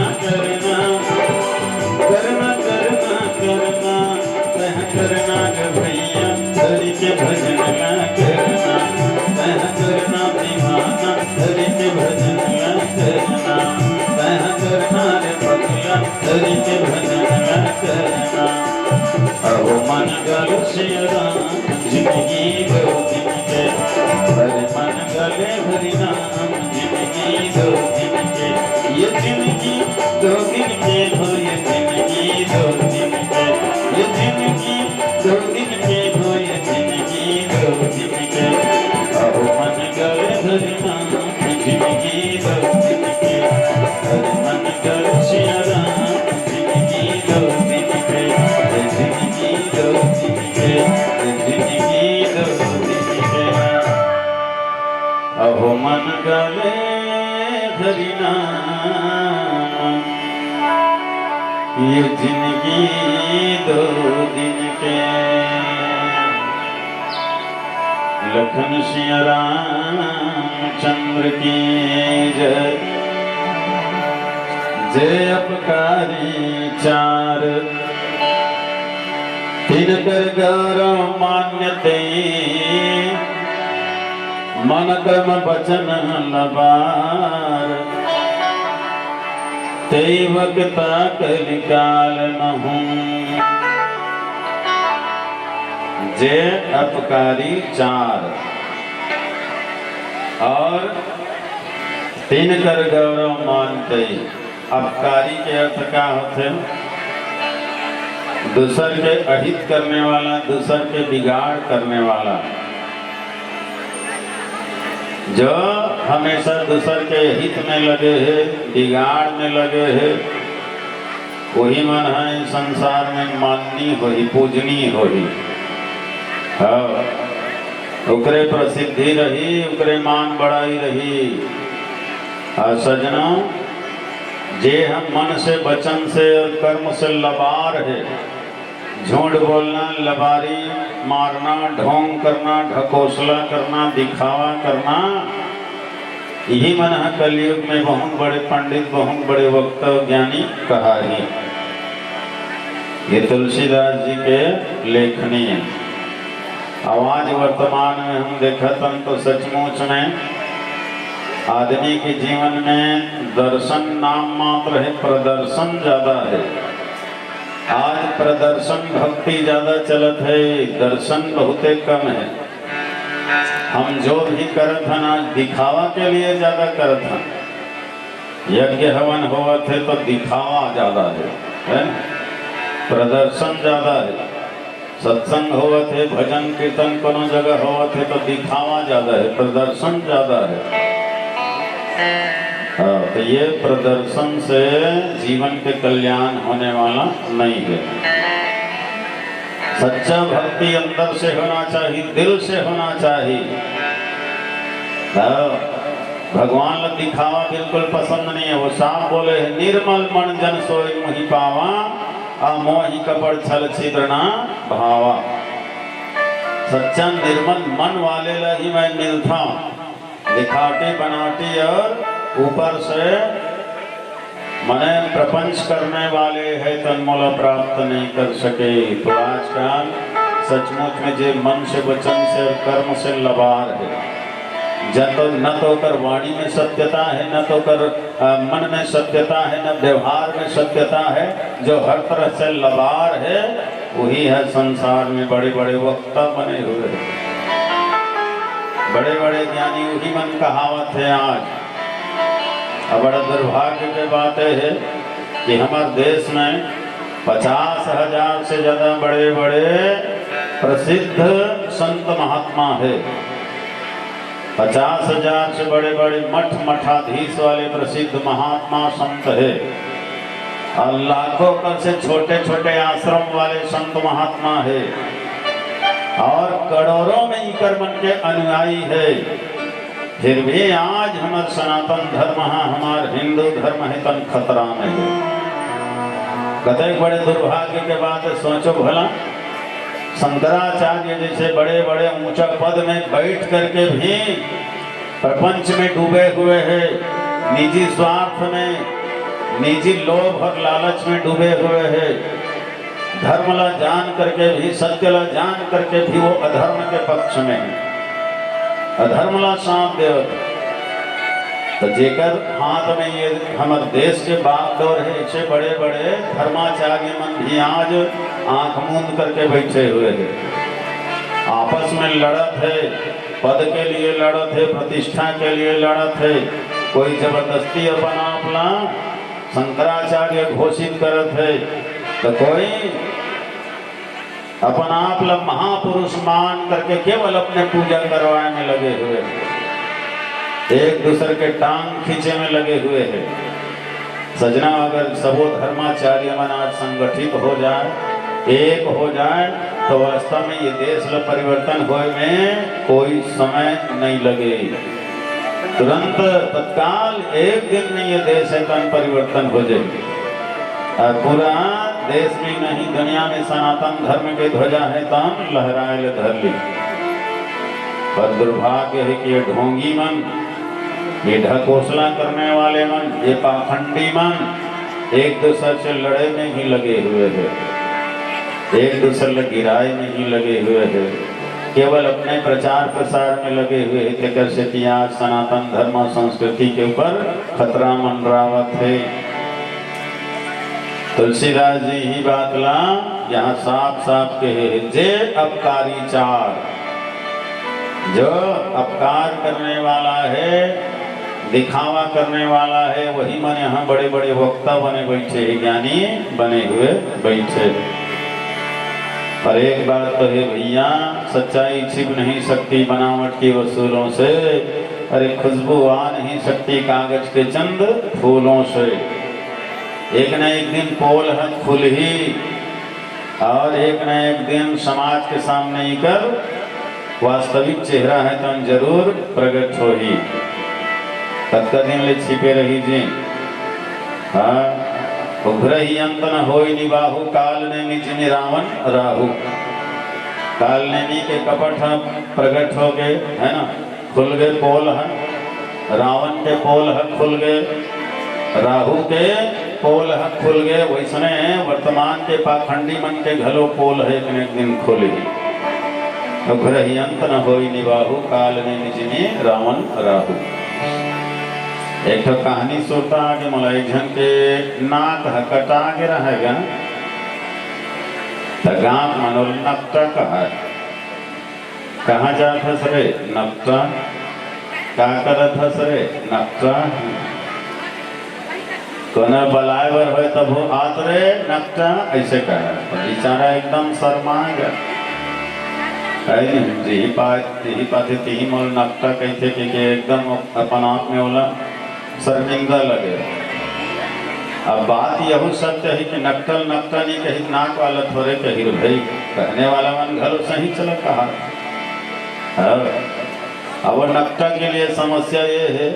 करना करना करना कह करना ग भैया हरि के भजन ला करना कह करना दीवाना हरि के भजन ला करना कह करना रे पगला हरि के भजन ला करना अहो मन गल से राम जिंदगी दो दिन के हरे मन गले हरि नाम जिंदगी दो दिन के ये जिंदगी दो दिन के हो ये जिंदगी दो दिन के ये जिंदगी दो दिन के हो ये जिंदगी दो दिन के अहो मन गले हरि नाम जिंदगी दो दिन के हरे मन गले सिया राम जिंदगी दो दिन के ये जिंदगी दो दिन के ये जिंदगी दो दिन के अहो मन गले हरि नाम ये जिंदगी दो दिन के लखन सिया राम चंद्र की जय जय अपकारी चार तीन कर गौरव मान्यते मन कर्म वचन लबार तेवकता कलिकाल नहूं जे अपकारी चार और तीन कर गौरव मानते। अपकारी के अर्थ क्या होते? दूसर के अहित करने वाला, दूसर के बिगाड़ करने वाला, जो हमेशा दूसर के हित में लगे है, बिगाड़ में लगे है, वही मन है संसार में माननी होई, पूजनी होई। हाँ, उकरे प्रसिद्धि रही, उकरे मान बढ़ाई रही। और सजना, जे हम मन से, वचन से और कर्म से लबार है, झूठ बोलना, लबारी मारना, ढोंग करना, ढकोसला करना, दिखावा करना, यही मन है कलयुग में बहुत बड़े पंडित, बहुत बड़े वक्ता ज्ञानी कहा है। ये तुलसीदास जी के लेखनी है। आवाज वर्तमान में हम देखतन तो सचमुच में आदमी के जीवन में दर्शन नाम मात्र है, प्रदर्शन ज्यादा है। आज प्रदर्शन भक्ति ज्यादा चलत है, दर्शन बहुत कम है। हम जो भी करत हन आज दिखावा के लिए ज्यादा करत हन। यज्ञ हवन होवत है तो दिखावा ज्यादा है? प्रदर्शन ज्यादा है। सत्संग होवत है, भजन कीर्तन कोनो जगह होवत है तो दिखावा ज्यादा है, प्रदर्शन ज्यादा है। तो ये प्रदर्शन से जीवन के कल्याण होने वाला नहीं है। सच्चा भक्ति अंदर से होना चाहिए, दिल से होना चाहिए। भगवान लोग दिखावा बिल्कुल पसंद नहीं है। वो साफ बोले है, निर्मल मन जन सोई मोहि पावा, मोहि कपड़ छल छिद्र ना भावा। सच्चा निर्मल मन वाले ला ही मैं मिलता हूँ। दिखावटी बनावटी और ऊपर से मने प्रपंच करने वाले है तन्मूल प्राप्त नहीं कर सके। तो आजकल सचमुच में जे मन से, वचन से और कर्म से लबार है, जब तो न तो कर वाणी में सत्यता है, न तो कर मन में सत्यता है, न व्यवहार में सत्यता है, जो हर तरह से लबार है, वही है संसार में बड़े बड़े वक्ता बने हुए हैं, बड़े बड़े ज्ञानी। वही मन कहावत है आज। अब बड़ा दुर्भाग्य की बात है कि हमारे देश में 50,000 से ज्यादा बड़े बड़े प्रसिद्ध संत महात्मा है। 50,000 से बड़े बड़े मठ मठाधीश वाले प्रसिद्ध महात्मा संत है, और लाखों कर से छोटे छोटे आश्रम वाले संत महात्मा है, और करोड़ों में इकर मन के अनुयायी है। फिर भी आज हमार सनातन धर्म हमार हिंदू धर्म है तन खतरा में है। कतई बड़े दुर्भाग्य के बात है, सोचो भला शंकराचार्य जैसे बड़े बड़े ऊंचा पद में बैठ करके भी प्रपंच में डूबे हुए हैं, निजी स्वार्थ में, निजी लोभ और लालच में डूबे हुए हैं। धर्म ला जान करके भी, सत्य ला जान करके भी वो अधर्म के पक्ष में है, अधर्म ला साथ देवत। तो जेकर हाथ में ये हमारे देश के बागडोर है, ऐसे बड़े बड़े धर्माचार्य मन भी आज आंख मूंद करके बैठे हुए हैं, आपस में लड़त है, पद के लिए लड़त है, प्रतिष्ठा के लिए लड़त है। कोई जबरदस्ती अपना अपना शंकराचार्य घोषित करत है, तो कोई अपना आप महापुरुष मान करके केवल अपने पूजा करवाने में लगे हुए हैं, एक दूसरे के टांग खींचे में लगे हुए हैं। सजना अगर सबो धर्माचार्य मन आज संगठित हो जाए, एक हो जाए, तो वास्तव में ये देश में परिवर्तन होए में कोई समय नहीं लगे। तुरंत तत्काल एक दिन में ये देश एकदम परिवर्तन हो जाएगी और पूरा देश में नहीं दुनिया में सनातन धर्म के ध्वजा है तम लहराए ले धर ली। पर दुर्भाग्य है कि ये ढोंगी मन, ये ढकोसला करने वाले मन, ये पाखंडी मन एक दूसरे से लड़े में ही लगे हुए हैं, एक दूसरे से गिराए में ही लगे हुए हैं, केवल अपने प्रचार प्रसार में लगे हुए हैं। तेकर से आज सनातन धर्म और संस्कृति के ऊपर खतरा मंडरावत है। तुलसीदास जी ही बात ला यहाँ साफ साफ कहे, जे अपकारी चार, जो अपकार करने वाला है, दिखावा करने वाला है, वही मन यहाँ बड़े बड़े वक्ता बने बैठे हैं, ज्ञानी बने हुए बैठे। पर एक बात तो है भैया, सच्चाई छिप नहीं सकती बनावट की वसूलों से, अरे खुशबू आ नहीं सकती कागज के चंद फूलों से। एक न एक दिन पोल है खुल ही, और एक न एक दिन समाज के सामने ही कर वास्तविक चेहरा है तो जरूर प्रकट हो ही। तत्का दिन ले छिपे रही जी, हाँ उग्र ही अंत न हो निबाहु, काल ने निज निरावन राहु। काल ने नी के कपट प्रकट हो गए है ना, खुल गए पोल है, रावण के पोल है खुल गए, राहु के पोल है खुल गए। वैसने वर्तमान के पाखंडी मन के घलो पोल है एक दिन खुले। उग्र ही अंत न हो निबाहु, काल ने निज निरावन राहु। एक तो कहानी सुनता कि मोला एक जन के नाक कटा के रहेगा, तो गाँव मनोल नपटा कहाँ जाता सरे नपटा, क्या करत था सरे नपटा, कोना बलाय बर हो तब हो आत रे नपटा, ऐसे कहा। बेचारा एकदम शर्मा गया, ती मोल नपटा कहते कि एकदम अपन आप में बोला शर्मिंदा लगे। अब बात यह सत्य है कि नक्कल नक्का नहीं कही, नाक वाला थोड़े कही भाई, कहने वाला मन घर सही चला कहा। अब नक्का के लिए समस्या ये है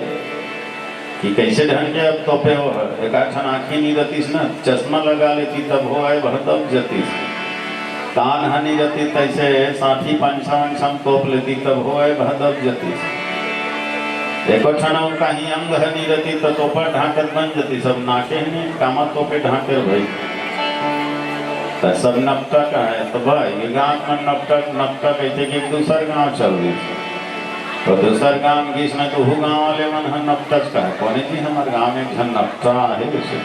कि कैसे ढंग के अब तोपे हो, एक आठन आँखी नहीं रहती ना, चश्मा लगा लेती तब हो आए भरतब जती, कान हनी जाती तैसे 60-55 तोप लेती तब हो आए भरतब जती। देखो छना कहीं अंग हनी रहती तो तोपर ढाकर बन जाती, सब नाके नहीं कामा तोपे ढाकर भाई, तो सब नपटा का है। तो भाई ये गाँव में नपटा कहते कि दूसर गाँव चल रही, तो दूसर गाँव गीस में तो गाँव वाले मन है नपटच का है, कौन जी हमारे गाँव में झन नपटा है, उसे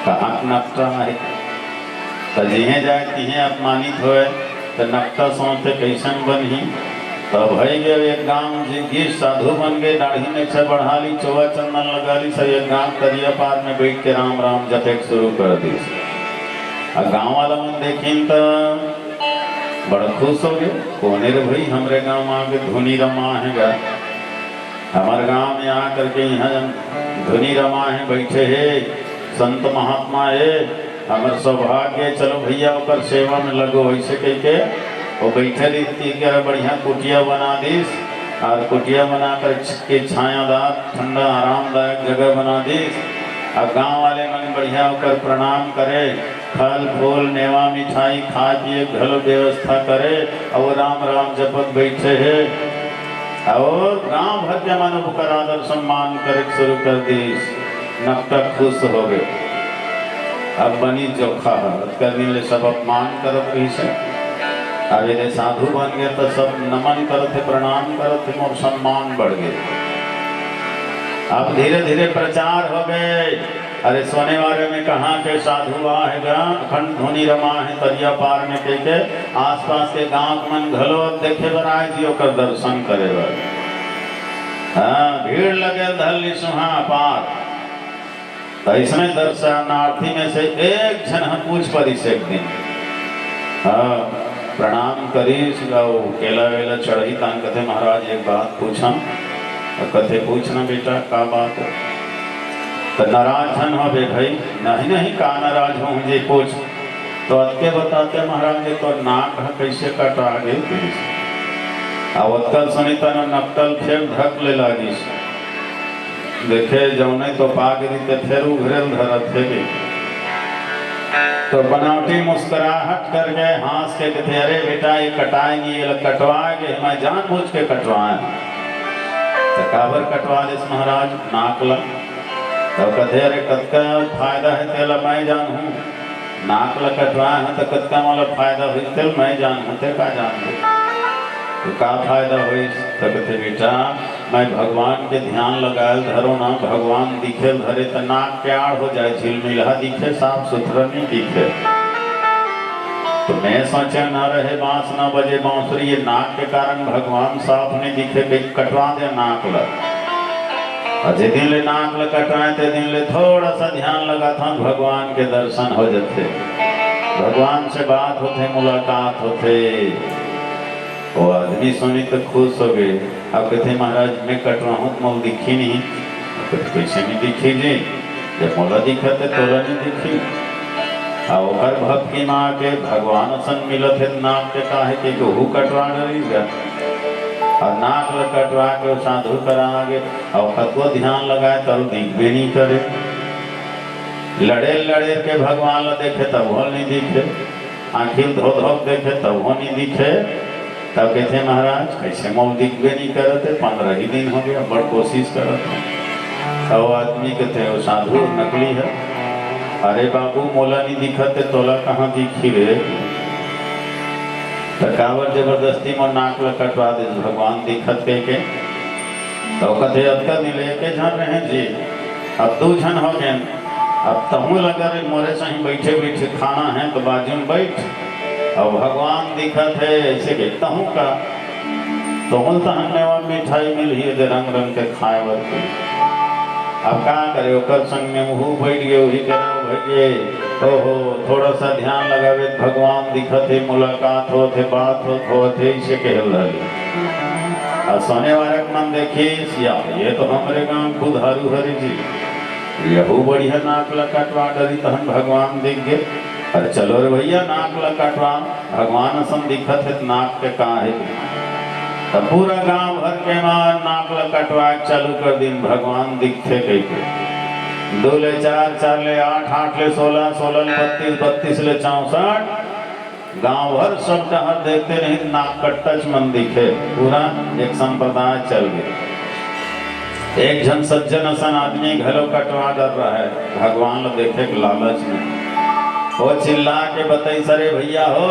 कहाँ नपटा है। तो जिहे जाए तिहे अपमानित होए, तो नपटा सोचते कैसन बन ही। तो भाई गए एक गांव गीत साधु बन गए, दाढ़ी में से बढ़ा ली, चौवा चंदन लगा ली, सब एक गांव करिया पार में बैठ के राम राम जपेक शुरू कर दी। और गांव वाला मन देखी तो बड़ा खुश हो गए, कोने रे भाई हमारे गांव में आके धुनी रमा है गा, हमारे गांव में आ करके यहाँ धुनी रमा है, बैठे है संत महात्मा है, हमारे सौभाग्य, चलो भैया ओकर सेवा में लगो। ऐसे कह के वो बैठे रहती, बढ़िया कुटिया बना दीस, और कुटिया बनाकर के छायादार ठंडा आरामदायक जगह बना दी। अब गांव वाले मन बढ़िया होकर प्रणाम करे, फल फूल मेवा मिठाई खा पिए घलो व्यवस्था करे और राम राम जपत बैठे है और गांव भर के मन कर आदर सम्मान करे शुरू कर दी। नकटक खुश हो गए, अब बनी चोखा कर ले सब अपमान करत रही से। अब यदि साधु बन गए तो सब नमन करते प्रणाम करते और सम्मान बढ़ गए। अब धीरे धीरे प्रचार हो गए। अरे सोने वाले में कहा के साधु आएगा अखंड ध्वनि रमा है तरिया पार में के आसपास के गांव मन घलो देखे बनाए जियो कर दर्शन करे। हाँ भीड़ लगे धल्ली सुहा पार। तो इसमें दर्शनार्थी में से एक जन हम पूछ पड़ी से एक दिन हाँ प्रणाम करी केला वेला चढ़ी तान कथे महाराज एक बात पूछा। कथे पूछना बेटा का बात है? तो नाराज हन हो बे भाई। नहीं नहीं का नाराज हो मुझे पूछ। तो अत्के बताते महाराज जी तो नाक कैसे कटा गए। अब उत्कल सुनीता ने नक्कल फिर ढक ले लागी देखे जौने तो पाग रीते फिर उघरेल धरत थे भी। तो बनावटी मुस्कुराहट कर गए हंस के कहते अरे बेटा ये कटाएंगे ये कटवाएंगे मैं जानबूझ के कटवाए। तो काबर कटवा दिस महाराज नाक ल। तो कहते अरे कतका फायदा है तेला मैं जानूँ। नाक ल कटवाए हैं तो कतका वाला फायदा हुई तेल मैं जानूँ ते का जानूँ। तो का फायदा हुई? तो कहते बेटा मैं भगवान के ध्यान लगाए धरो ना भगवान दिखे धरे तो नाक के आड़ हो जाए झिलमिलहा दिखे साफ सुथरा नहीं दिखे। तो मैं सोचा ना रहे बांस ना बजे बांसुरी ये नाक के कारण भगवान साफ नहीं दिखे कटवा दे नाक ल। और जिस दिन ले नाक ल कटवाए ते दिन ले थोड़ा सा ध्यान लगा था भगवान के दर्शन हो जाते भगवान से बात होते मुलाकात होते। वो आदमी सुनी तो खुश हो गए। अब कहते महाराज मैं कटवाऊँ तो मोल दिखी नहीं। कैसे नहीं दिखी जी जब मोला दिखा तो तोला नहीं दिखी। और भक्ति माँ के भगवान सन मिलत है नाक के काहे के हु कटवा डरी गया और नाक ल कटवा के साधु करा आगे और कतको ध्यान लगाए तब दिखबे नहीं करे। लड़े लड़े के भगवान ल देखे तब वो नहीं दिखे। आखिर धो धो देखे तब वो नहीं दिखे। तब कहते महाराज कैसे मोल दिखबे नहीं करते 15 ही दिन हो गया बड़ कोशिश करते। और आदमी कहते वो साधु नकली है। अरे बाबू मोला नहीं दिखते तोला कहाँ दिखी रे। तो कावर जबरदस्ती मोर नाक ल कटवा दे भगवान दिखत के। तो कहते अब का मिले के झन रहे जी अब 2 जन हो गए। अब तहु लगा रे मोरे सही बैठे बैठे खाना है तो बाजू में बैठ और भगवान दिखत है ऐसे कहता हूँ का। तो बोलता हमने वहाँ मिठाई मिली है रंग रंग के खाए वर। अब क्या करे ओकर संग में मुँह बैठ गए वही करे भैये ओहो थोड़ा सा ध्यान लगावे भगवान दिखत है मुलाकात होते बात होते इसे कहल रही। और सोने वाले मन देखी ये तो हमारे गाँव बुधारू हरि जी यहू बढ़िया नाक ल कटवा डरी तो हम भगवान दिख गए। अरे चलो रे भैया नाक ल कटवा भगवान सम दिखत है नाक के कहाँ है। तो पूरा गांव भर के मान नाक ल कटवा चालू कर दिन भगवान दिखते कहीं 2 ले 4 4 ले 8 8 ले 16 16 ले 32 32 ले 64 गांव भर सब जहाँ देखते नहीं नाक कट्टच मन दिखे। पूरा एक संप्रदाय चल गया। एक जन सज्जन असन आदमी घरों कटवा डर रहा है भगवान ल देखे के लालच में। वो चिल्ला के बताई सरे भैया हो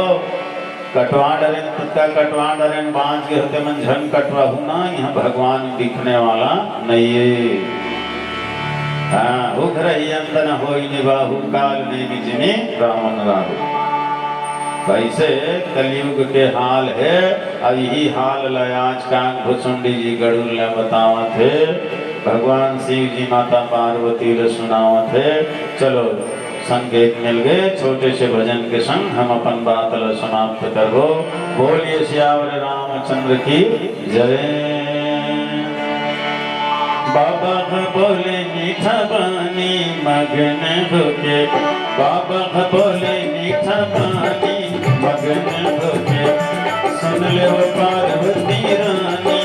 कटवा डरे कुत्ता कटवा डरे बांझ के होते मन झन कटवा हूँ ना यहाँ भगवान दिखने वाला नहीं है। हाँ हुक रही अंदर हो निबाहु काल ने बिजने रावण राहु। कैसे कलयुग के हाल है और यही हाल आज का भुसुंडी जी गरुड़ ने बतावा थे भगवान शिव जी माता पार्वती ने सुनावा थे। चलो संकेत मिल गए छोटे से भजन के संग हम अपन बात समाप्त करो। बोलिए श्यावर रामचंद्र की जय। बाबा बोले मीठा पानी मगन होके बाबा बोले मीठा पानी मगन होके सुन ले पार्वती रानी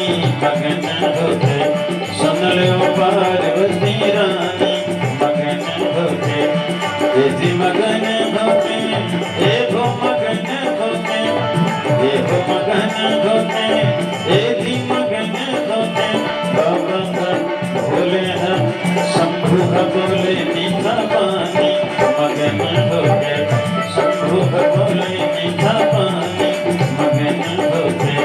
होते एधि मगन होते बाबा भोले हम शंभु बोले मीठा पानी मगन होते शंभु बोले मीठा पानी मगन होते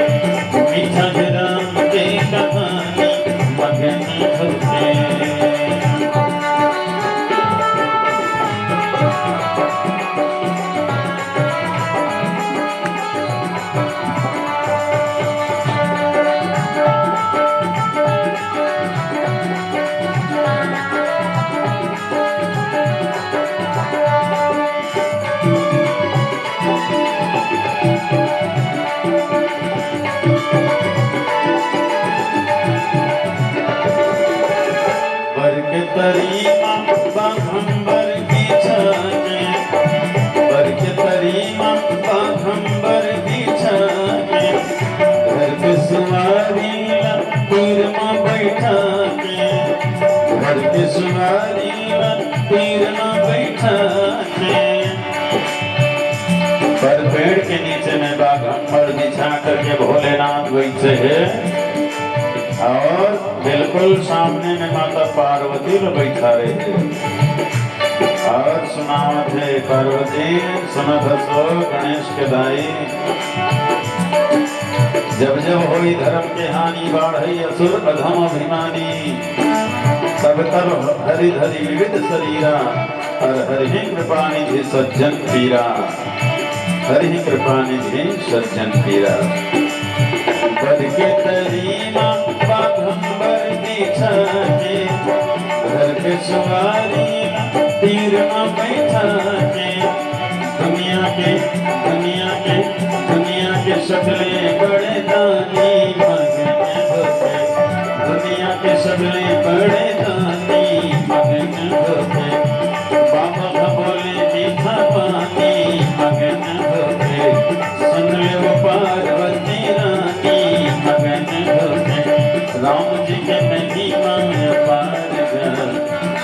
मीठा राम के कहानी मगन होते। तरीमा बाघंबर की छाने वर्ग तरीमा बाघंबर की छाने घर के सुवारी तीर में बैठा के घर के सुवारी तीर में बैठा के पर पेड़ के नीचे में बाघंबर बिछा करके भोलेनाथ बैठे हैं और बिल्कुल सामने में माता पार्वती लोग बैठा रहे थे और सुनावत है पार्वती सुनत हसो गणेश के दाई जब जब होई धर्म के हानि बाढ़ई असुर अधम अभिमानी तब तब हरि धरि विविध शरीरा और हरि कृपा निधि सज्जन पीरा हरि कृपा निधि सज्जन पीरा घर के तरीमा बाघंबर बिछा के घर के सवारी तीर में बैठा के दुनिया के सगले बड़े दानी मगन होते दुनिया के सगले बड़े दानी मगन होते बाबा बोले मीठा पानी मगन होते सुन ले पार्वती रानी मगन होते राम जी के महिमा पार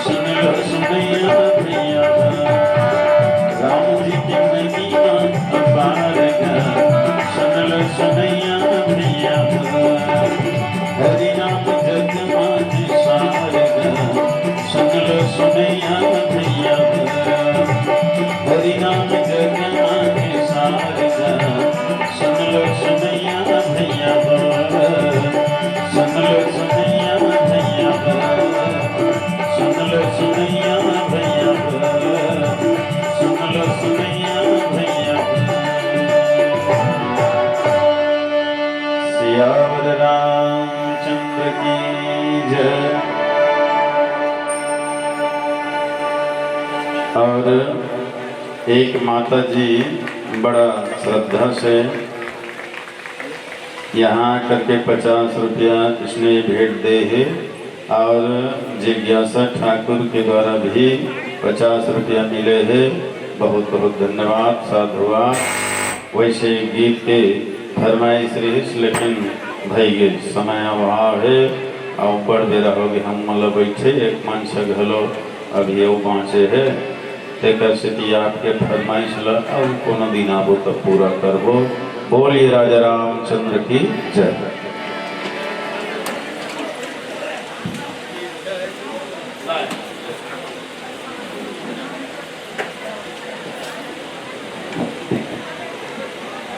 सुन लो सुनैया भैया राम जी के महिमा पार सुन लो सुनैया भैया हरि नाम जग माज सार सुन लो सुनैया भैया हरि नाम जग माज सार सुन लो सुनैया भैया सुन लो सुनैया भैया सुन लो सुनैया भैया सुन लो सुनैया भैया सियावर रामचंद्र की जय। और एक माता जी बड़ा श्रद्धा से यहाँ करके 50 रुपया इसने भेंट दे है और जिज्ञासा ठाकुर के द्वारा भी 50 रुपया मिले हैं। बहुत बहुत धन्यवाद साधुवाद। वैसे गीत के फरमाइश रही लेकिन भाई गे समय अभाव है और बढ़ दे रहोगे हम मतलब बैठे एक मंच घलो अभी वो बाँचे है तेकर स्थिति आपके फरमाइश ला और कोनो दिन आबो तो पूरा करबो। बोलिए राजा रामचंद्र की जय।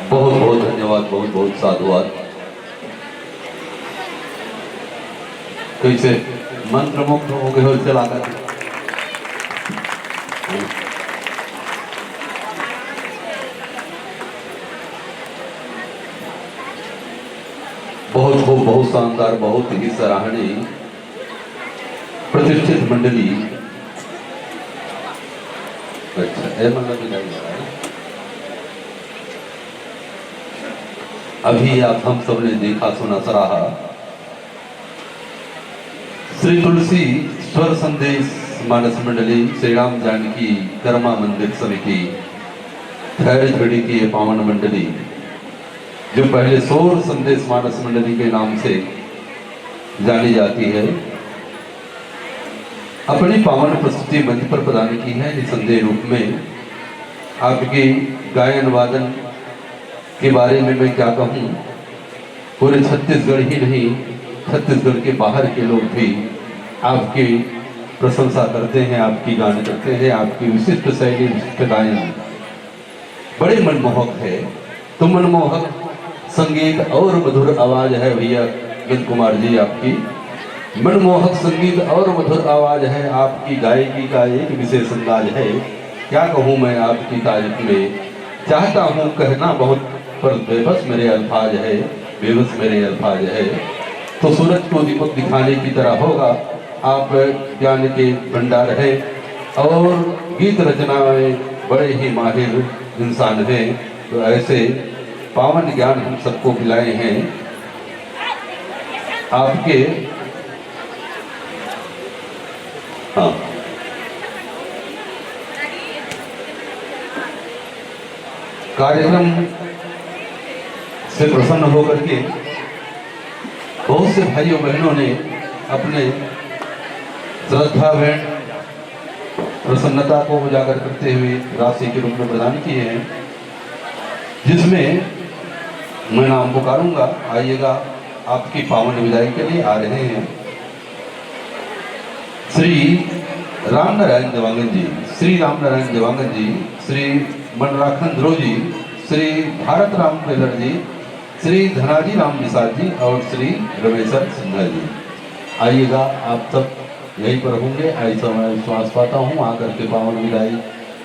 बहुत बहुत धन्यवाद, बहुत बहुत साधुवाद। कैसे मंत्रमुग्ध हो गए हो चला कर बहुत खूब, बहुत शानदार, बहुत ही सराहनीय प्रतिष्ठित मंडली। अच्छा अभी आप हम सब ने देखा सुना सराहा श्री तुलसी स्वर संदेश मानस मंडली श्री राम जानकी कर्मा मंदिर समिति खैर घड़ी की ये पावन मंडली जो पहले स्वर संदेश मानस मंडली के नाम से जानी जाती है, अपनी पावन प्रस्तुति मंच पर प्रदान की है। निसंदेह रूप में आपकी गायन वादन के बारे में मैं क्या कहूँ, पूरे छत्तीसगढ़ ही नहीं, छत्तीसगढ़ के बाहर के लोग भी आपकी प्रशंसा करते हैं, आपकी गान करते हैं, आपकी विशिष्ट शैली, विशिष्ट गायन बड़े मनमोहक है। तो मनमोहक संगीत और मधुर आवाज है भैया विन कुमार जी आपकी, मनमोहक संगीत और मधुर आवाज है आपकी, गायकी का एक विशेष अंदाज है। क्या कहूँ मैं आपकी तारीफ में, चाहता हूँ कहना बहुत पर बेबस मेरे अल्फाज है, बेबस मेरे अल्फाज है। तो सूरज को दीपक दिखाने की तरह होगा, आप ज्ञान के भंडार है और गीत रचना में बड़े ही माहिर इंसान हैं। तो ऐसे पावन ज्ञान हम सबको पिलाए हैं आपके। हाँ, कार्यक्रम से प्रसन्न होकर के बहुत से भाइयों बहनों ने अपने श्रद्धा भेंट प्रसन्नता को उजागर करते हुए राशि के रूप में प्रदान किए हैं, जिसमें मैं नाम पुकारूंगा। आइएगा, आपकी पावन विदाई के लिए आ रहे हैं श्री रामनारायण देवांगन जी, श्री रामनारायण देवांगन जी, श्री मनराखन ध्रुव जी, श्री भारत राम टेलर जी, श्री धनाजी राम निषाद जी और श्री रमेशर सिन्हा जी। आइएगा, आप सब यहीं पर होंगे, ऐसा मैं विश्वास पाता हूँ। आकर के पावन विदाई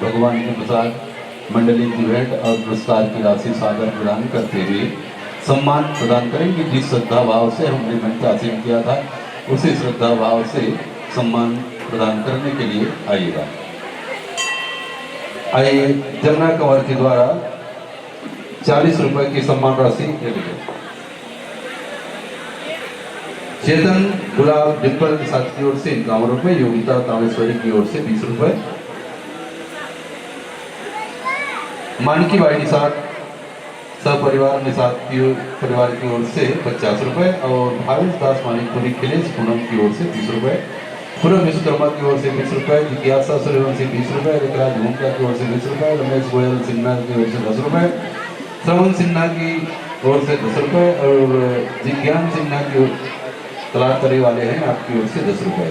भगवान के प्रसाद मंडली की भेंट और पुरस्कार की राशि सादर प्रदान करते हुए सम्मान प्रदान करेंगे। जिस श्रद्धा भाव से हमने मंच हासिल किया था, उसी श्रद्धा भाव से सम्मान प्रदान करने के लिए आइएगा। आइए, जमुना कंवर के द्वारा 40 रुपए की सम्मान राशि ले लीजिए। चेतन गुलाब डिम्पल के साथ की ओर से 51 रुपए, योगिता तामेश्वरी की ओर से 20 रुपए, मानकी बाई निषाद सपरिवार निषाद की परिवार की ओर से 50 रुपए और भावेश दास मानिकपुरी खिलेश पूनम की ओर से 30 रुपए, पूरम विश्वकर्मा की ओर से 20 रुपए, जिज्ञासा सूर्यवंशी 20 रुपए, ऋतराज घूमका की ओर से 20 रुपए, रमेश गोयल सिन्हा की ओर से 10 रुपए, श्रवण सिन्हा की ओर से 10 रुपए और जिज्ञान सिन्हा की ओर तलातरी वाले हैं आपकी ओर से 10 रुपए,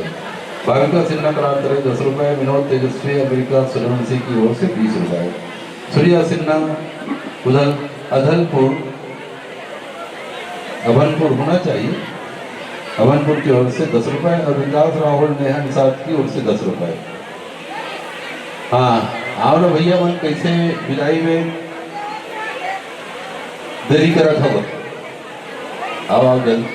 भाविका सिन्हा तलातरी 10 रुपए, विनोद तेजस्वी अमेरिका सूर्यवंशी की ओर से 20 रुपए, सूर्या सिन्हा उधर अधलपुर अभनपुर होना चाहिए, अभनपुर की ओर से 10 रुपए और विकास राहुल नेहा निषाद की ओर से 10 रुपए। हाँ, आओ ना भैया, मन कैसे विदाई में देरी करा था, आओ आओ जल्द।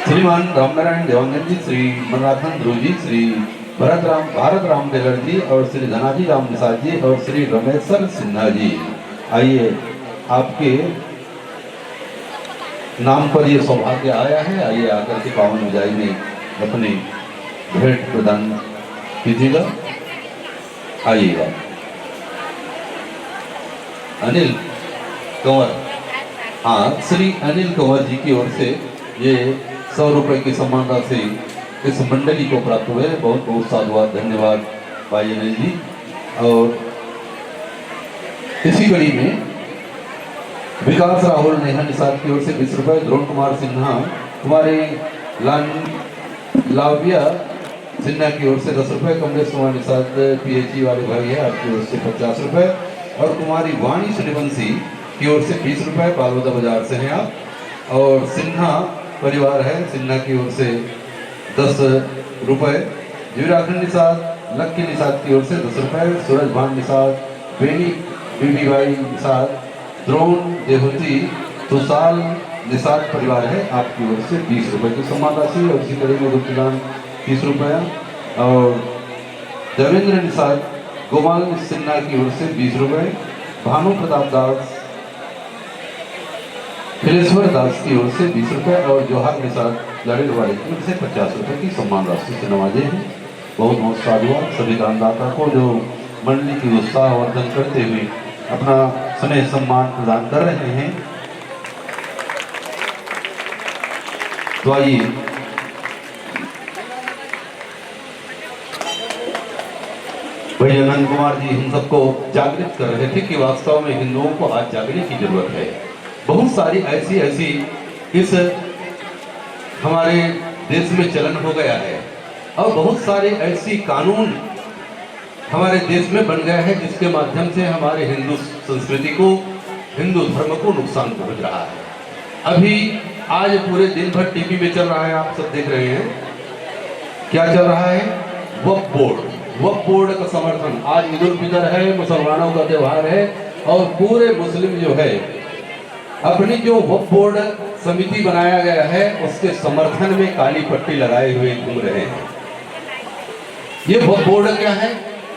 श्रीमान रामनारायण देवांगन जी, श्री मनराखन ध्रुव जी, श्री भारत राम टेलर जी और श्री धनाजी राम निषाद जी और श्री रमेशर सिन्हा जी, आइए, आपके नाम पर ये सौभाग्य आया है। आइए, आकर के पावन विदाई में अपनी भेंट प्रदान कीजिएगा। आइएगा। अनिल कंवर, हाँ, श्री अनिल कंवर जी की ओर से ये 100 रुपए की सम्मान राशि इस मंडली को प्राप्त हुए। बहुत बहुत साधुवाद, धन्यवाद भाई अनिल जी। और इसी कड़ी में विकास राहुल नेहा निषाद की ओर से 20 रुपए, ध्रुव कुमार सिन्हा कुमारी लाव्या सिन्हा की ओर से 10 रुपए, कमलेश कुमार निषाद पीएचई वाले भाई है आपकी ओर से 50 रुपए और कुमारी वाणी सूर्यवंशी की ओर से 20 रुपए, बालवदा बाजार से हैं आप, और सिन्हा परिवार है, सिन्हा की ओर से 10 रुपए, जीवराखंड निषाद लक्की निषाद की ओर से 10 रुपए, सूरज भान निषाद, बेनी बीबी बाई निषाद, द्रोण देहूती तुषाल निषाद परिवार है आपकी ओर से 20 रुपए की सम्मान राशि और इसी कड़ी में गुप्तदान 30 रुपया और देवेंद्र निषाद गोपाल सिन्हा की ओर से 20 रुपए, भानु प्रताप दास खिलेश्वर दास की ओर से 20 रुपए और जोहार निषाद लड़ेल वाले की ओर से 50 रुपए की सम्मान राशि से नवाजे हैं। बहुत बहुत साधुवाद सभी दानदाता को जो मंडली की उत्साहवर्धन करते हुए अपना स्नेह सम्मान प्रदान कर रहे हैं। तो आइए, भाई अनंत कुमार जी हम सबको जागृत कर रहे थे कि वास्तव में हिंदुओं को आज जागने की जरूरत है। बहुत सारी ऐसी इस हमारे देश में चलन हो गया है और बहुत सारे ऐसी कानून हमारे देश में बन गया है जिसके माध्यम से हमारे हिंदू संस्कृति को, हिंदू धर्म को नुकसान पहुंच रहा है। अभी आज पूरे दिन भर टीवी में चल रहा है, आप सब देख रहे हैं, क्या चल रहा है? वक्फ बोर्ड। वक्फ बोर्ड का समर्थन, आज ईद उल फितर है, मुसलमानों का त्यौहार है और पूरे मुस्लिम जो है अपनी जो वक्फ बोर्ड समिति बनाया गया है उसके समर्थन में काली पट्टी लगाए हुए घूम रहे हैं। ये वक्फ बोर्ड क्या है?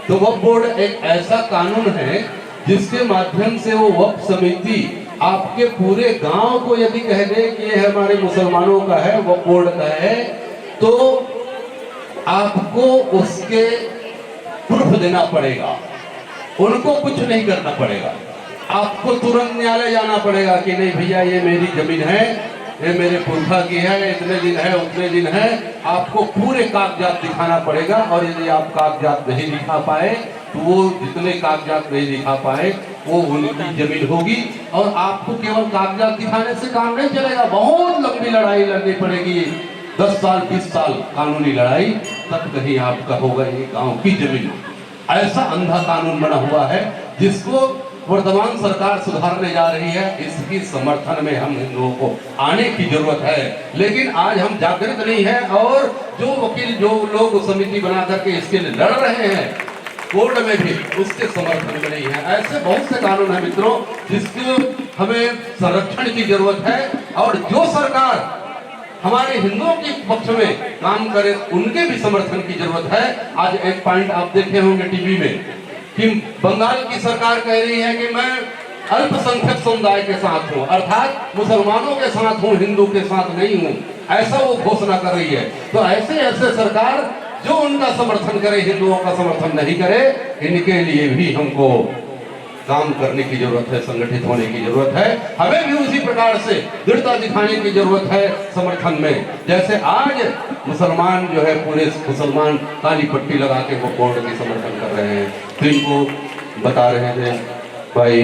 तो वक्फ बोर्ड एक ऐसा कानून है जिसके माध्यम से वो वक्फ समिति आपके पूरे गांव को यदि कह दे कि ये हमारे मुसलमानों का है, वक्फ बोर्ड का है, तो आपको उसके प्रूफ देना पड़ेगा, उनको कुछ नहीं करना पड़ेगा। आपको तुरंत न्यायालय जाना पड़ेगा कि नहीं भैया ये मेरी जमीन है, ये मेरे पुरखा की है, इतने दिन है, उतने दिन है। आपको पूरे कागजात दिखाना पड़ेगा और यदि आप कागजात नहीं दिखा पाए तो वो जितने कागजात नहीं दिखा पाए वो उनकी जमीन होगी और आपको केवल कागजात दिखाने से काम नहीं चलेगा, बहुत लंबी लड़ाई लड़नी पड़ेगी, 10 साल 20 साल कानूनी लड़ाई, तब कहीं आपका होगा ये गांव की जमीन। ऐसा अंधा कानून बना हुआ है जिसको वर्तमान सरकार सुधारने जा रही है। इसकी समर्थन में हम लोगों को आने की जरूरत है, लेकिन आज हम जागृत नहीं है और जो वकील, जो लोग समिति बना करके इसके लिए लड़ रहे हैं कोर्ट में भी, उसके समर्थन में नहीं है। ऐसे बहुत से कानून है मित्रों जिसको हमें संरक्षण की जरूरत है और जो सरकार हमारे हिंदुओं के पक्ष में काम करे उनके भी समर्थन की जरूरत है। आज एक पॉइंट आप देखे होंगे टीवी में कि बंगाल की सरकार कह रही है कि मैं अल्पसंख्यक समुदाय के साथ हूं, अर्थात मुसलमानों के साथ हूं, हिंदू के साथ नहीं हूं, ऐसा वो घोषणा कर रही है। तो ऐसे ऐसे सरकार जो उनका समर्थन करे, हिंदुओं का समर्थन नहीं करे, इनके लिए भी हमको काम करने की जरूरत है, संगठित होने की जरूरत है। हमें भी उसी प्रकार से दृढ़ता दिखाने की जरूरत है समर्थन में। जैसे आज मुसलमान जो है, पूरे मुसलमान काली पट्टी लगा के वो बोर्ड की समर्थन कर रहे हैं, तो इनको बता रहे थे भाई